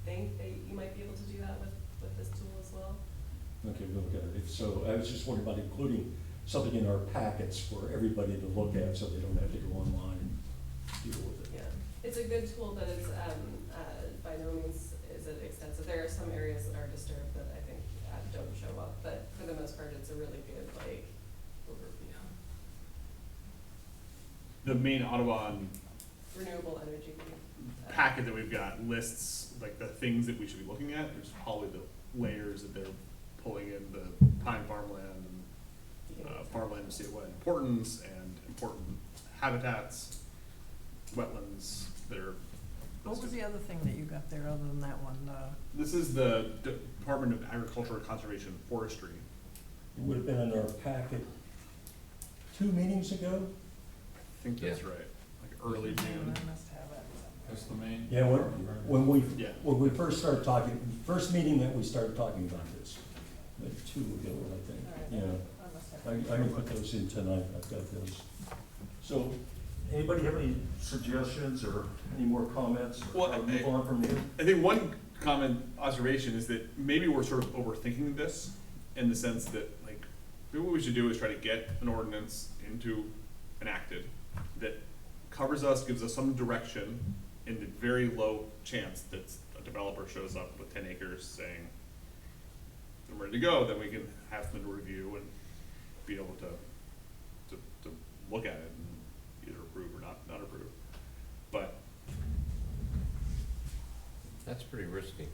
think that you might be able to do that with this tool as well. Okay, we'll look at it. If so, I was just wondering about including something in our packets for everybody to look at, so they don't have to go online and deal with it. Yeah, it's a good tool, but it's, by no means is it extensive. There are some areas that are disturbed that I think don't show up, but for the most part, it's a really good, like, overview. The main Audubon Renewable energy. packet that we've got lists like the things that we should be looking at. There's probably the layers that they're pulling in, the pine farmland and farmland to see what importance and important habitats, wetlands that are What was listed. the other thing that you got there other than that one? This is the Department of Agriculture, Conservation, and Forestry. It would have been in our packet 2 meetings ago? I think that's Yeah. right, like early June. I must have it. That's the main. Yeah, Yeah. when we first started talking, first meeting that we started talking about this, like 2 ago, I think, All right, yeah. I must have I can put those in tonight, I've got those. So, anybody have any suggestions or any more comments? Well, Or move on from here? I think one common observation is that maybe we're sort of overthinking this in the sense that, like, maybe what we should do is try to get an ordinance enacted that covers us, gives us some direction in the very low chance that a developer shows up with 10 acres saying, I'm ready to go, then we can have them to review and be able to look at it and either approve or not approve. But That's pretty risky.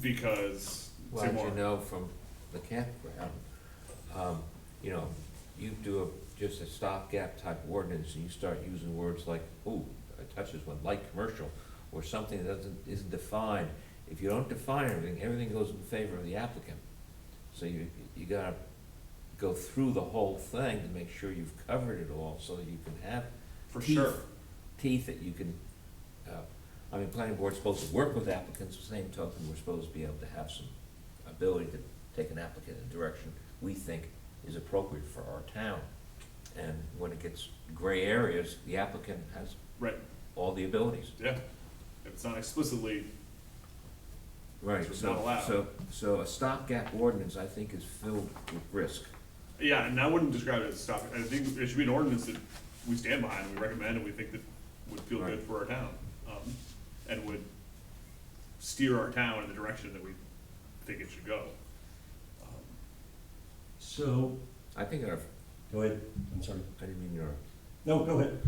because, Well, say as more. you know from the campground, you know, you do just a stopgap type ordinance and you start using words like, ooh, it touches one, light commercial, or something that isn't defined. If you don't define everything goes in favor of the applicant. So you gotta go through the whole thing to make sure you've covered it all so that you can have For teeth- sure. teeth that you can, planning board's supposed to work with applicants, the same token, we're supposed to be able to have some ability to take an applicant in a direction we think is appropriate for our town. And when it gets gray areas, the applicant has Right, all the abilities. yeah. If it's not explicitly, Right, So it's not allowed. so a stopgap ordinance, I think, is filled with risk. yeah, and I wouldn't describe it as stop, I think it should be an ordinance that we stand behind and we recommend and we think that would feel good Right. for our town. And would steer our town in the direction that we think it should go. So, I think go ahead, I'm sorry. I didn't mean your, No, go ahead.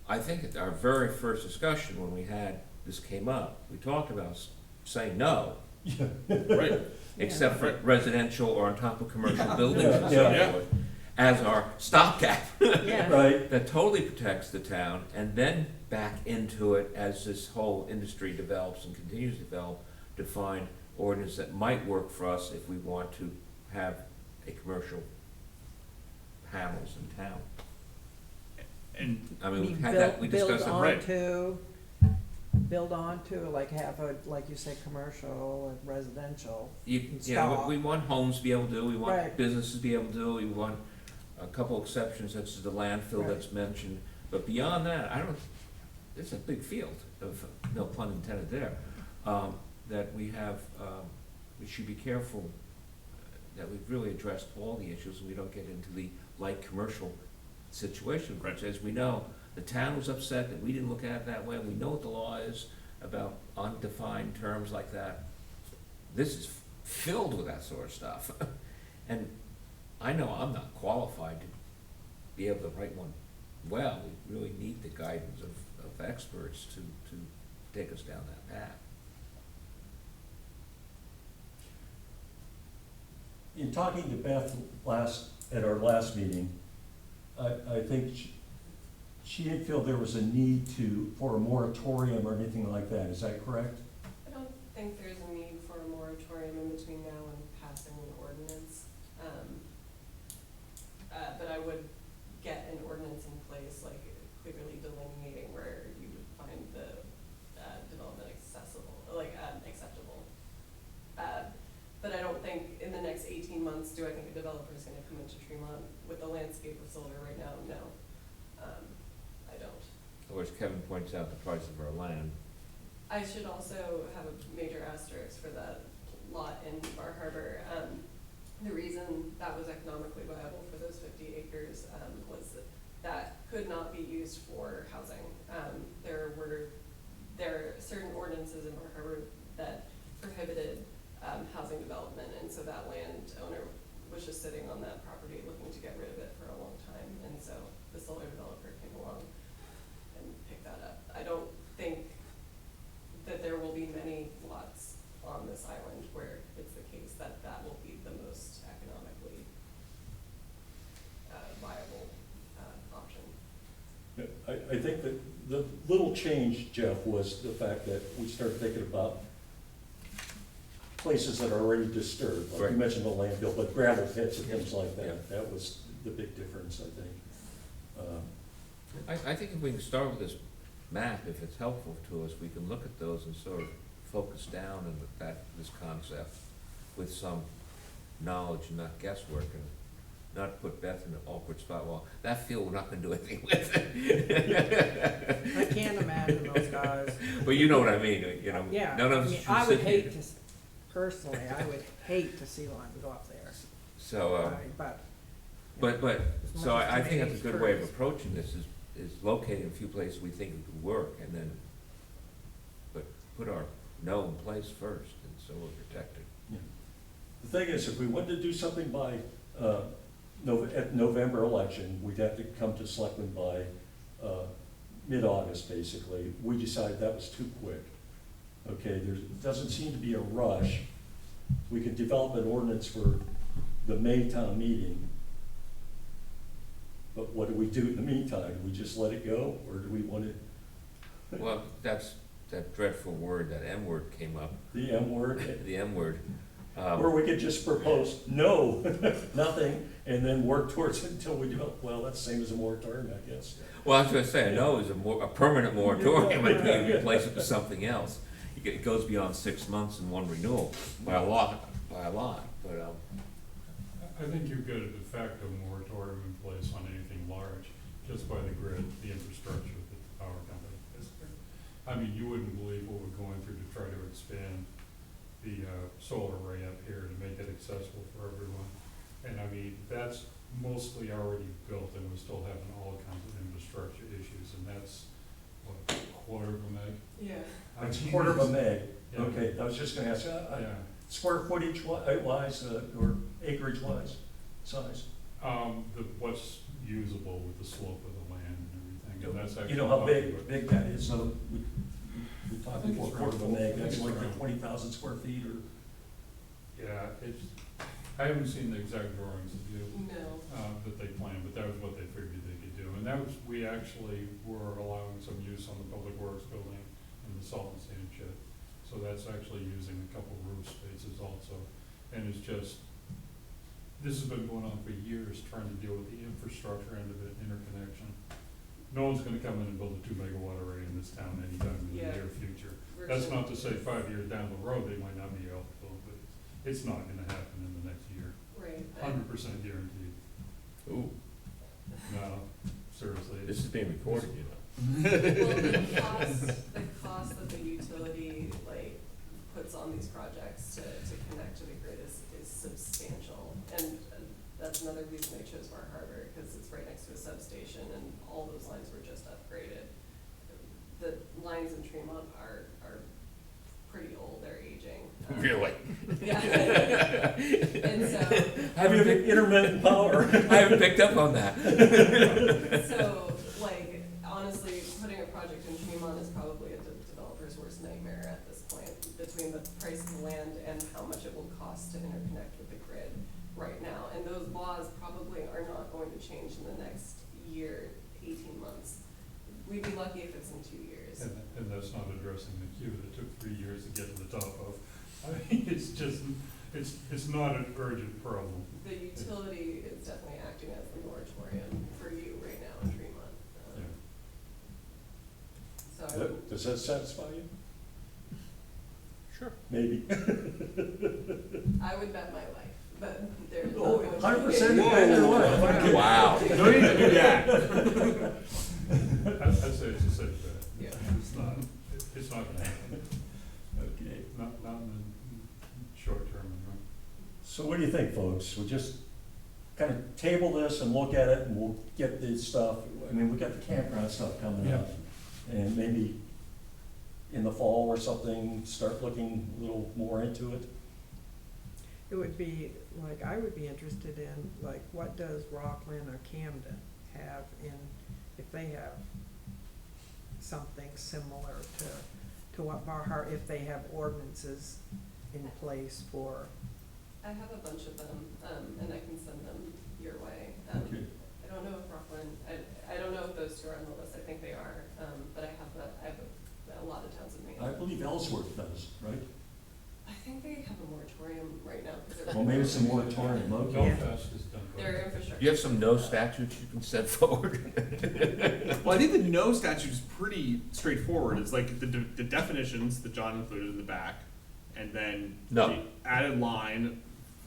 I think at our very first discussion, when this came up, we talked about saying no, Yeah. Right. except for residential or on top of commercial buildings and Yeah, so yeah. forth, as our stopgap. Yeah. Right, That totally protects the town, and then back into it as this whole industry develops and continues to develop, to find ordinance that might work for us if we want to have a commercial panels in town. And I mean, we Mean had that, we build discussed that, right? build onto, like have a, like you say, commercial or residential. We want homes to be able to do, we want Right. businesses to be able to do, we want a couple exceptions, such as the landfill Right. that's mentioned. But beyond that, it's a big field of, no pun intended there, that we have, we should be careful that we've really addressed all the issues and we don't get into the light commercial situation. Right. Which, as we know, the town was upset that we didn't look at it that way. We know what the law is about undefined terms like that. This is filled with that sort of stuff. And I know I'm not qualified to be able to write one well. We really need the guidance of experts to take us down that path. in talking to Beth at our last meeting, I think she didn't feel there was a need for a moratorium or anything like that, is that correct? I don't think there's a need for a moratorium in between now and passing an ordinance. But I would get an ordinance in place, like clearly delineating where you would find the development gonna come into Tremont. With the landscape of solar right now, no, I don't. Or as Kevin points out, the price of our land. I should also have a major asterisk for that lot in Bar Harbor. The reason that was economically viable for those 50 acres was that that could not be used for housing. There are certain ordinances in Bar Harbor that prohibited housing development, and so that landowner was just sitting on that property looking to get rid of it for a long time, and so the solar developer came along and picked that up. I don't think that there will be many lots on this island where it's the case that that will be the most economically viable option. I think that the little change, Jeff, was the fact that we started thinking about places that are already disturbed. Like Right. you mentioned the landfill, but gravel pits and things like Yeah. that. That was the big difference, I think. I think if we can start with this map, if it's helpful to us, we can look at those and sort of focus down on this concept with some knowledge and not guesswork, and not put Beth in an awkward spot. Well, that field, we're not gonna do anything with it. I can't imagine those guys. But you know what I mean, you know? Yeah, none of I us mean, should I would sit hate here. to, personally, I would hate to see one go up there. So, But. but, As so much as I think that's a today's good way of birds. approaching this, is locating a few places we think it could work, and then, but put our no in place first, and so we're protected. Yeah. The thing is, if we wanted to do something by, at November election, we'd have to come to selectmen by, mid-August, basically. We decided that was too quick. Okay, there doesn't seem to be a rush. We could develop an ordinance for the May town meeting. But what do we do in the meantime? Do we just let it go, or do we want to, Well, that's, that dreadful word, that M word came up, the M word? the M word. Or we could just propose, no, nothing, and then work towards it until we develop, well, that's the same as a moratorium, I guess. Well, I was gonna say, a no is a permanent moratorium, and you replace it with something else. It goes beyond 6 months in one renewal, by a lot, but, I think you've got a de facto moratorium in place on anything large, just by the grid, the infrastructure that the power company has there. I mean, you wouldn't believe what we're going through to try to expand the solar array up here to make it accessible for everyone. And I mean, that's mostly already built, and we're still having all kinds of infrastructure issues, and that's, what, a quarter of a meg? Yeah. It's I mean, quarter of a meg. Yeah. Okay, I was just gonna ask, Yeah. square footage wise, or acreage wise, size? What's usable with the slope of the land and everything, and that's actually. You know how talking about- big that is, so we I talking think it's quarter of a around- I meg, think that's it's like the around- 20,000 square feet, or? Yeah, I haven't seen the exact drawings of you, No. that they planned, but that was what they figured they could do. And that was, we actually were allowing some use on the Public Works building and the salt and sand shed. So that's actually using a couple roof spaces also. And it's just, this has been going on for years, trying to deal with the infrastructure end of it, interconnection. No one's gonna come in and build a 2 megawatt array in this town anytime in the Yeah. near future. We're That's still- not to say 5 years down the road, they might not be able to build, but it's not gonna happen in the next year. Right. 100% guaranteed. ooh, No, seriously. this is being recorded, you know. Well, the cost that the utility, like, puts on these projects to connect to the grid is substantial. And that's another reason they chose Bar Harbor, because it's right next to a substation, and all those lines were just upgraded. The lines in Tremont are pretty old, they're aging. Really? Yeah. And so, Have intermittent power. I haven't picked up on that. so, like, honestly, putting a project in Tremont is probably a developer's worst nightmare at this point, between the price of the land and how much it will cost to interconnect with the grid right now. And those laws probably are not going to change in the next year, 18 months. We'd be lucky if it's in 2 years. And that's not addressing the queue that took 3 years to get to the top of. I mean, it's just, it's not an urgent problem. The utility is definitely acting as the moratorium for you right now in Tremont. Yeah. So, Does that satisfy you? Sure. Maybe. I would bet my life but they're not Oh, going to. 100% dependent on it. Wow. No need to do that. I'd say it's a safe bet. Yeah. It's not, it's not gonna happen, Okay, not in the short term, right? so what do you think, folks? We'll just kind of table this and look at it, and we'll get this stuff, I mean, we got the campground stuff coming up. And maybe in the fall or something, start looking a little more into it. It would be, like, I would be interested in, like, what does Rockland or Camden have in, if they have something similar to what Bar Harbor, if they have ordinances in place for, I have a bunch of them, and I can send them your way. Okay. I don't know if Rockland, I don't know if those two are on the list, I think they are, but I have a lot of towns in Maine. I believe Ellsworth does, right? I think they have a moratorium right now, because they're. Well, maybe it's a moratorium, okay. Belfast is done. Their infrastructure. Do you have some no statutes you can set forward? Well, I think the no statute is pretty straightforward. It's like the definitions that John included in the back, and then No. the added line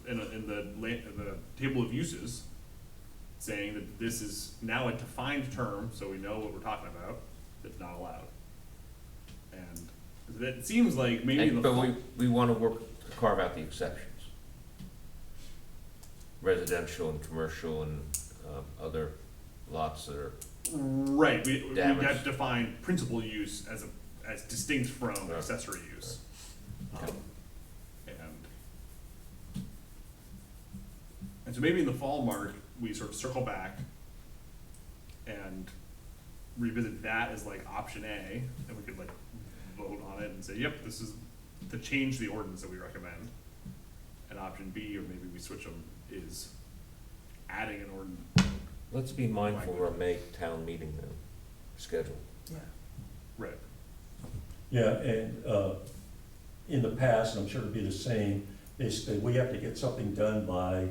in the table of uses, saying that this is now a defined term, so we know what we're talking about, that's not allowed. And it seems like maybe in the But fall. we wanna work to carve out the exceptions. Residential and commercial and, other lots that are, Right, we Damage. have to define principal use as distinct from Right. accessory use. Okay. And so maybe in the fall, Mark, we sort of circle back and revisit that as like option A, and we could like vote on it and say, yep, this is to change the ordinance that we recommend. And option B, or maybe we switch them, is adding an ordinance. let's be mindful of our May town meeting then, schedule. yeah. Right. Yeah, and, in the past, and I'm sure it'll be the same, basically, we have to get something done by,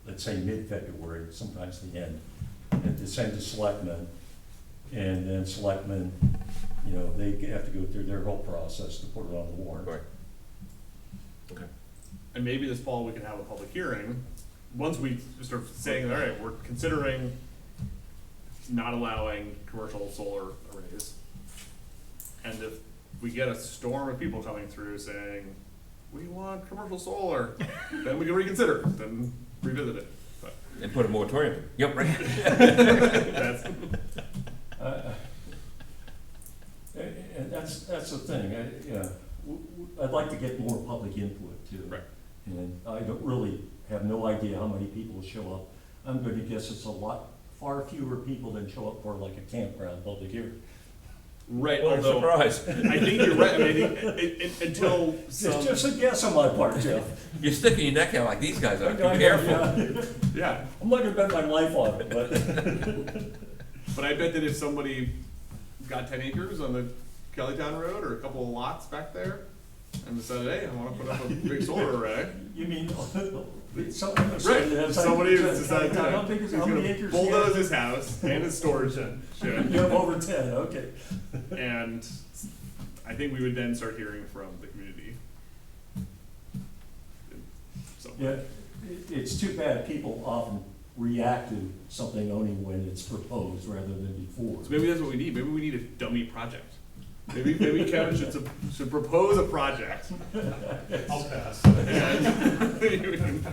let's say, mid-February, sometimes the end, and to send to selectmen, and then selectmen, you know, they have to go through their whole process to put it on the warrant. Right. Okay. And maybe this fall we can have a public hearing, once we start saying, all right, we're considering not allowing commercial solar arrays. And if we get a storm of people coming through saying, we want commercial solar, then we can reconsider, then revisit it. But And put a moratorium, in. Yep, right. that's, And that's the thing, yeah, I'd like to get more public input too. right. And I don't really have no idea how many people will show up. I'm going to guess it's far fewer people than show up for like a campground public hearing. Right, What a although, surprise. I think you're right, I mean, I think until some, Just a guess on my part, Jeff. You're sticking your neck out like these guys are, I be know, careful. yeah. yeah. I'm not gonna bet my life on it, but. But I bet that if somebody got 10 acres on the Kellytown Road or a couple of lots back there and decided, hey, I wanna put up a big solar array. You mean, Right, somebody somebody who's decided how to, big who's is, how many gonna acres? do you bulldoze have? his house and his storage shed. You have over 10, okay. And I think we would then start hearing from the community. So, Yeah, it's too bad people often react to something only when it's proposed rather than before. so maybe that's what we need, maybe we need a dummy project. Maybe Kevin should propose a project. I'll pass. And we can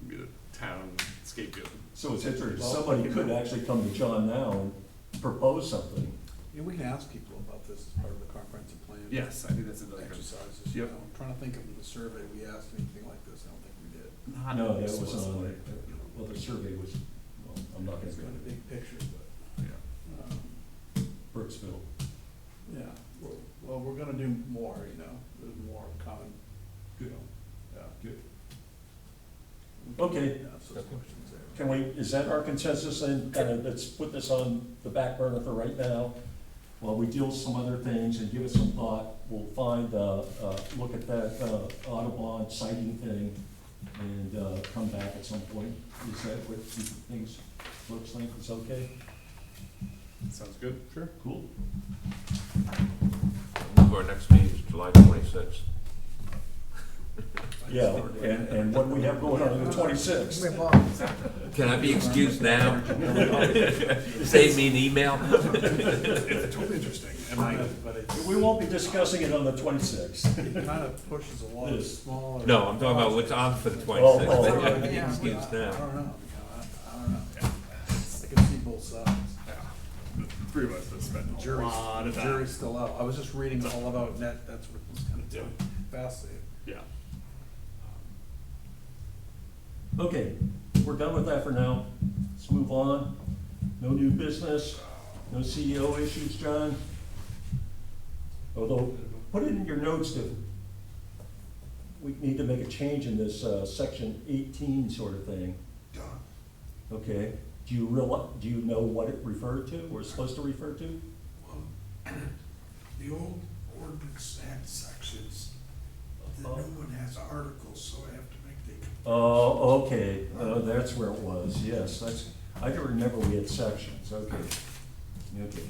be the town scapegoat. So it's interesting, somebody could actually come to John now and propose something. Yeah, we can ask people about this as part of the comprehensive plan. Yes, I think that's another good. Exercises, you Yep. know, I'm trying to think of the survey, we asked anything like this, I don't think we did. Not No, that was explicitly. well, the survey was, well, I'm not It's gonna got a go big picture, but, Yeah. Brooksville. yeah, well, we're gonna do more, you know, there's more coming, you Good, know, yeah. good. Okay. Yeah, so there's questions there. Can we, is that our consensus then, kind of, let's put this on the back burner for right now, while we deal with some other things and give it some thought, we'll find, look at that, Audubon sighting thing, and, come back at some point, is that what you think, folks think is okay? Sounds good, sure. Cool. Our next meeting is July 26th. Yeah, and what we have going on the 26th. We're both. Can I be excused now? Save me an email? It's totally interesting, and I, but it We won't be discussing it on the 26th. kind of pushes a lot of This. smaller. No, I'm talking about what's on for the Oh, twenty-sixth. oh, Maybe I okay. can be Yeah. excused I now. don't know, I don't know. I can see both sides. The three of us have spent a lot of time. Jury's still out. I was just reading all about net, that's what was kind of Yeah. fascinating. Yeah. Okay, we're done with that for now. Let's move on. No new business, no CEO issues, John? Although, put it in your notes that we need to make a change in this, section 18 sort of thing. Done. Okay, do you know what it referred to, or is supposed to refer to? Well, the old ordinance had sections, the new one has articles, so I have to make the. Oh, okay, that's where it was, yes, I don't remember we had sections, okay. Okay.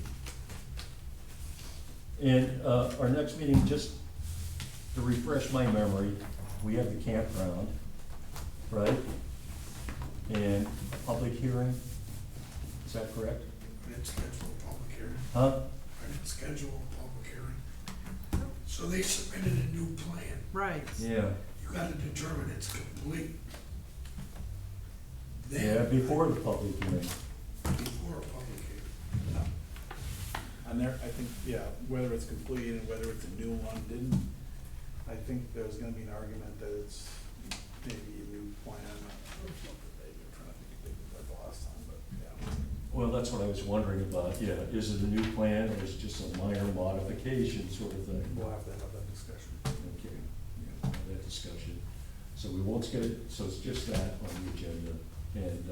And, our next meeting, just to refresh my memory, we have the campground, right? And a public hearing, is that correct? I didn't schedule a public hearing. Huh? I didn't schedule a public hearing. So they submitted a new plan. Right. Yeah, You gotta determine it's complete. yeah, Then, before the public hearing. before a public hearing. And there, I think, yeah, whether it's complete and whether it's a new one, I think there's gonna be an argument that it's maybe a new plan. I'm trying to think if they did that the last time, but, yeah. Well, that's what I was wondering about, yeah, is it a new plan, or is it just a minor modification sort of thing? We'll have to have that discussion. Okay, yeah, we'll have that discussion. So we won't get it, so it's just that on the agenda, and,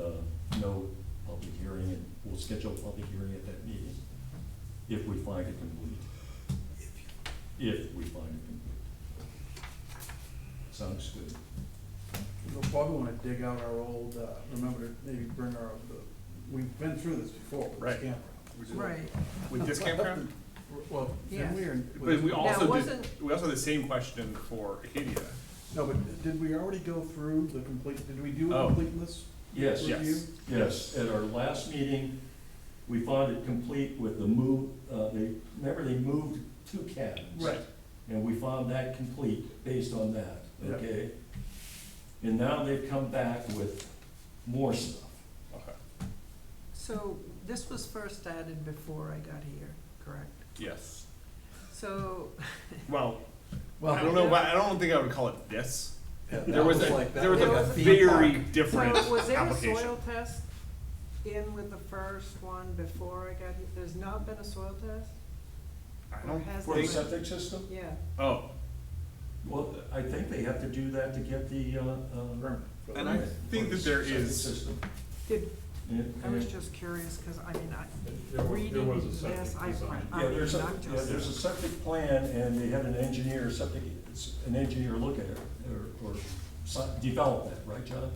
no public hearing, and we'll schedule a public hearing at that meeting, if we find it complete. If we find it complete. Sounds good. We'll probably wanna dig out our old, remember to maybe bring we've been through this before with this Right. campground. Right. With this campground? Well, Yeah. did we, or? But we also wasn't- did, we also had the same question for Acadia. No, but did we already go through the complete, did we do a Oh. completeness? Yes, review? Yes. yes, at our last meeting, we found it complete with the move, remember they moved 2 cabins? Right. And we found that complete based on that, Yeah. okay? And now they've come back with more stuff. Okay. So this was first added before I got here, correct? Yes. So, Well, Well, I don't know, I don't think I would call it this. Yeah, There that was like- that there was was a like a theme very park. different so was there a application. soil test in with the first one before I got here? There's not been a soil test? I Or don't has For there the been? septic system? Yeah. Oh, Well, I think they have to do that to get the, Permit for the and I permit. think that there septic is, system. Did, And- I was and- just curious, cause I mean, There reading was a septic this, I, design. I Yeah, mean, there's a, not yeah, just. there's a septic plan, and they had an engineer look at it, or develop that, right, John?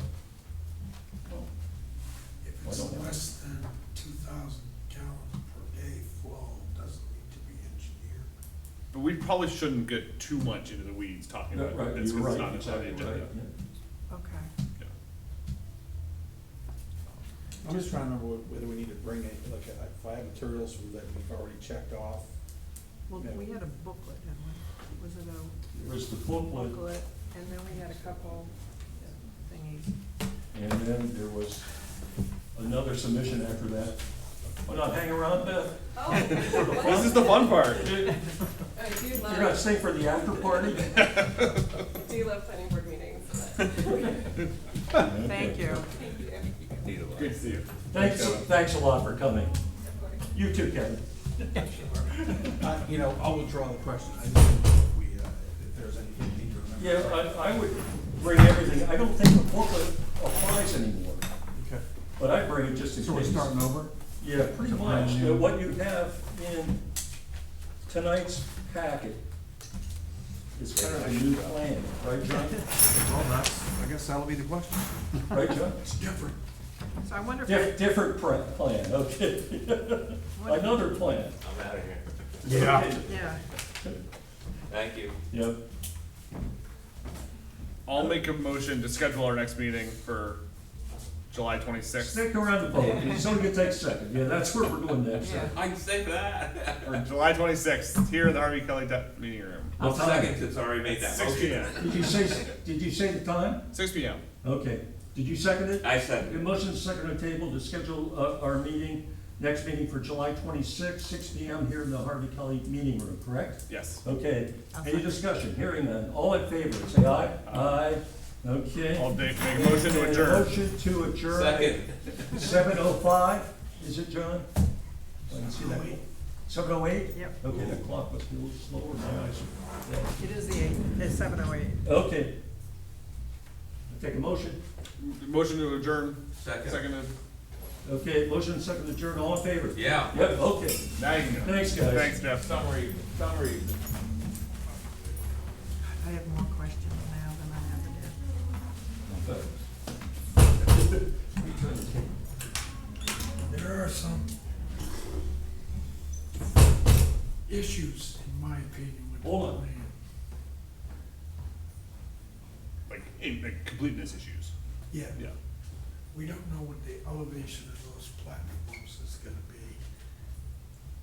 Well, If I it's don't know. less than 2,000 gallons per day flow, doesn't need to be engineered. but we probably shouldn't get too much into the weeds talking about Right, this, you're because it's right, not it's on the exactly agenda. right, yeah. Okay. Yeah. I'm just trying to remember whether we need to bring it, like, if I have materials from that we've already checked off. Well, Yeah. we had a booklet, didn't we? Was it a There was the booklet, booklet, and then we had a couple thingies. and then there was another submission after that. Oh, not hang around, Beth? Oh. This is the fun part. I do You're love, not staying for the after party? do love planning board meetings, so that, Thank you. thank you, of Good to see you. Thanks a lot for coming. course. You too, Kevin. You know, I'll withdraw the question, I just don't know if we, if there's anything we need to remember. Yeah, I would bring everything, I don't think the booklet applies anymore, Okay. but I bring it just in case. So we're starting over? Yeah, pretty much. What you have in tonight's packet is kind of a new plan, right, John? Well, I guess that'll be the question. Right, John? It's different. So I wonder if, Different plan, okay. Another plan. I'm out of here. Yeah. Okay. yeah, Thank you. Yep. I'll make a motion to schedule our next meeting for July twenty-sixth, Stick around the vote, it's only gonna take a second, yeah, that's where we're going next. Yeah. I can stay for that. or July twenty-sixth, here in the Harvey Kelly meeting room, I'll What time? second, it's already made that 6 motion. p.m. Did you say the time? 6 p.m. Okay, did you second it? I second. The motion second on the table to schedule, our meeting, next meeting for July twenty-sixth, 6 P M. here in the Harvey Kelly meeting room, correct? Yes. Okay, any discussion? Hearing none, all in favor, say aye. Aye. Okay. All day, make a motion to And a adjourn. Motion to adjourn. Second. 7:05, is it, John? I can see that. 7:08. 7:08? Yep, Okay, the clock must be a little slower than I was. it is the 8th, it's 7:08. Okay. I take a motion. Motion to adjourn, Second. seconded. Okay, motion second to adjourn, all in favor? Yeah. Yep, okay. Now you can go. Thanks, guys. Thanks, Jeff. Summary. I have more questions now than I ever did. There are some issues, in my opinion, with the Hold on. plan. Like completeness issues. Yeah, Yeah. we don't know what the elevation of those platforms is gonna be.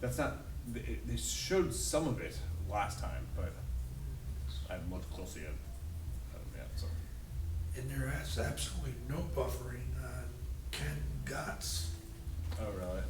That's not, they showed some of it last time, but I haven't looked closely at yet, so. And there is absolutely no buffering on Ken Gott's Oh, really?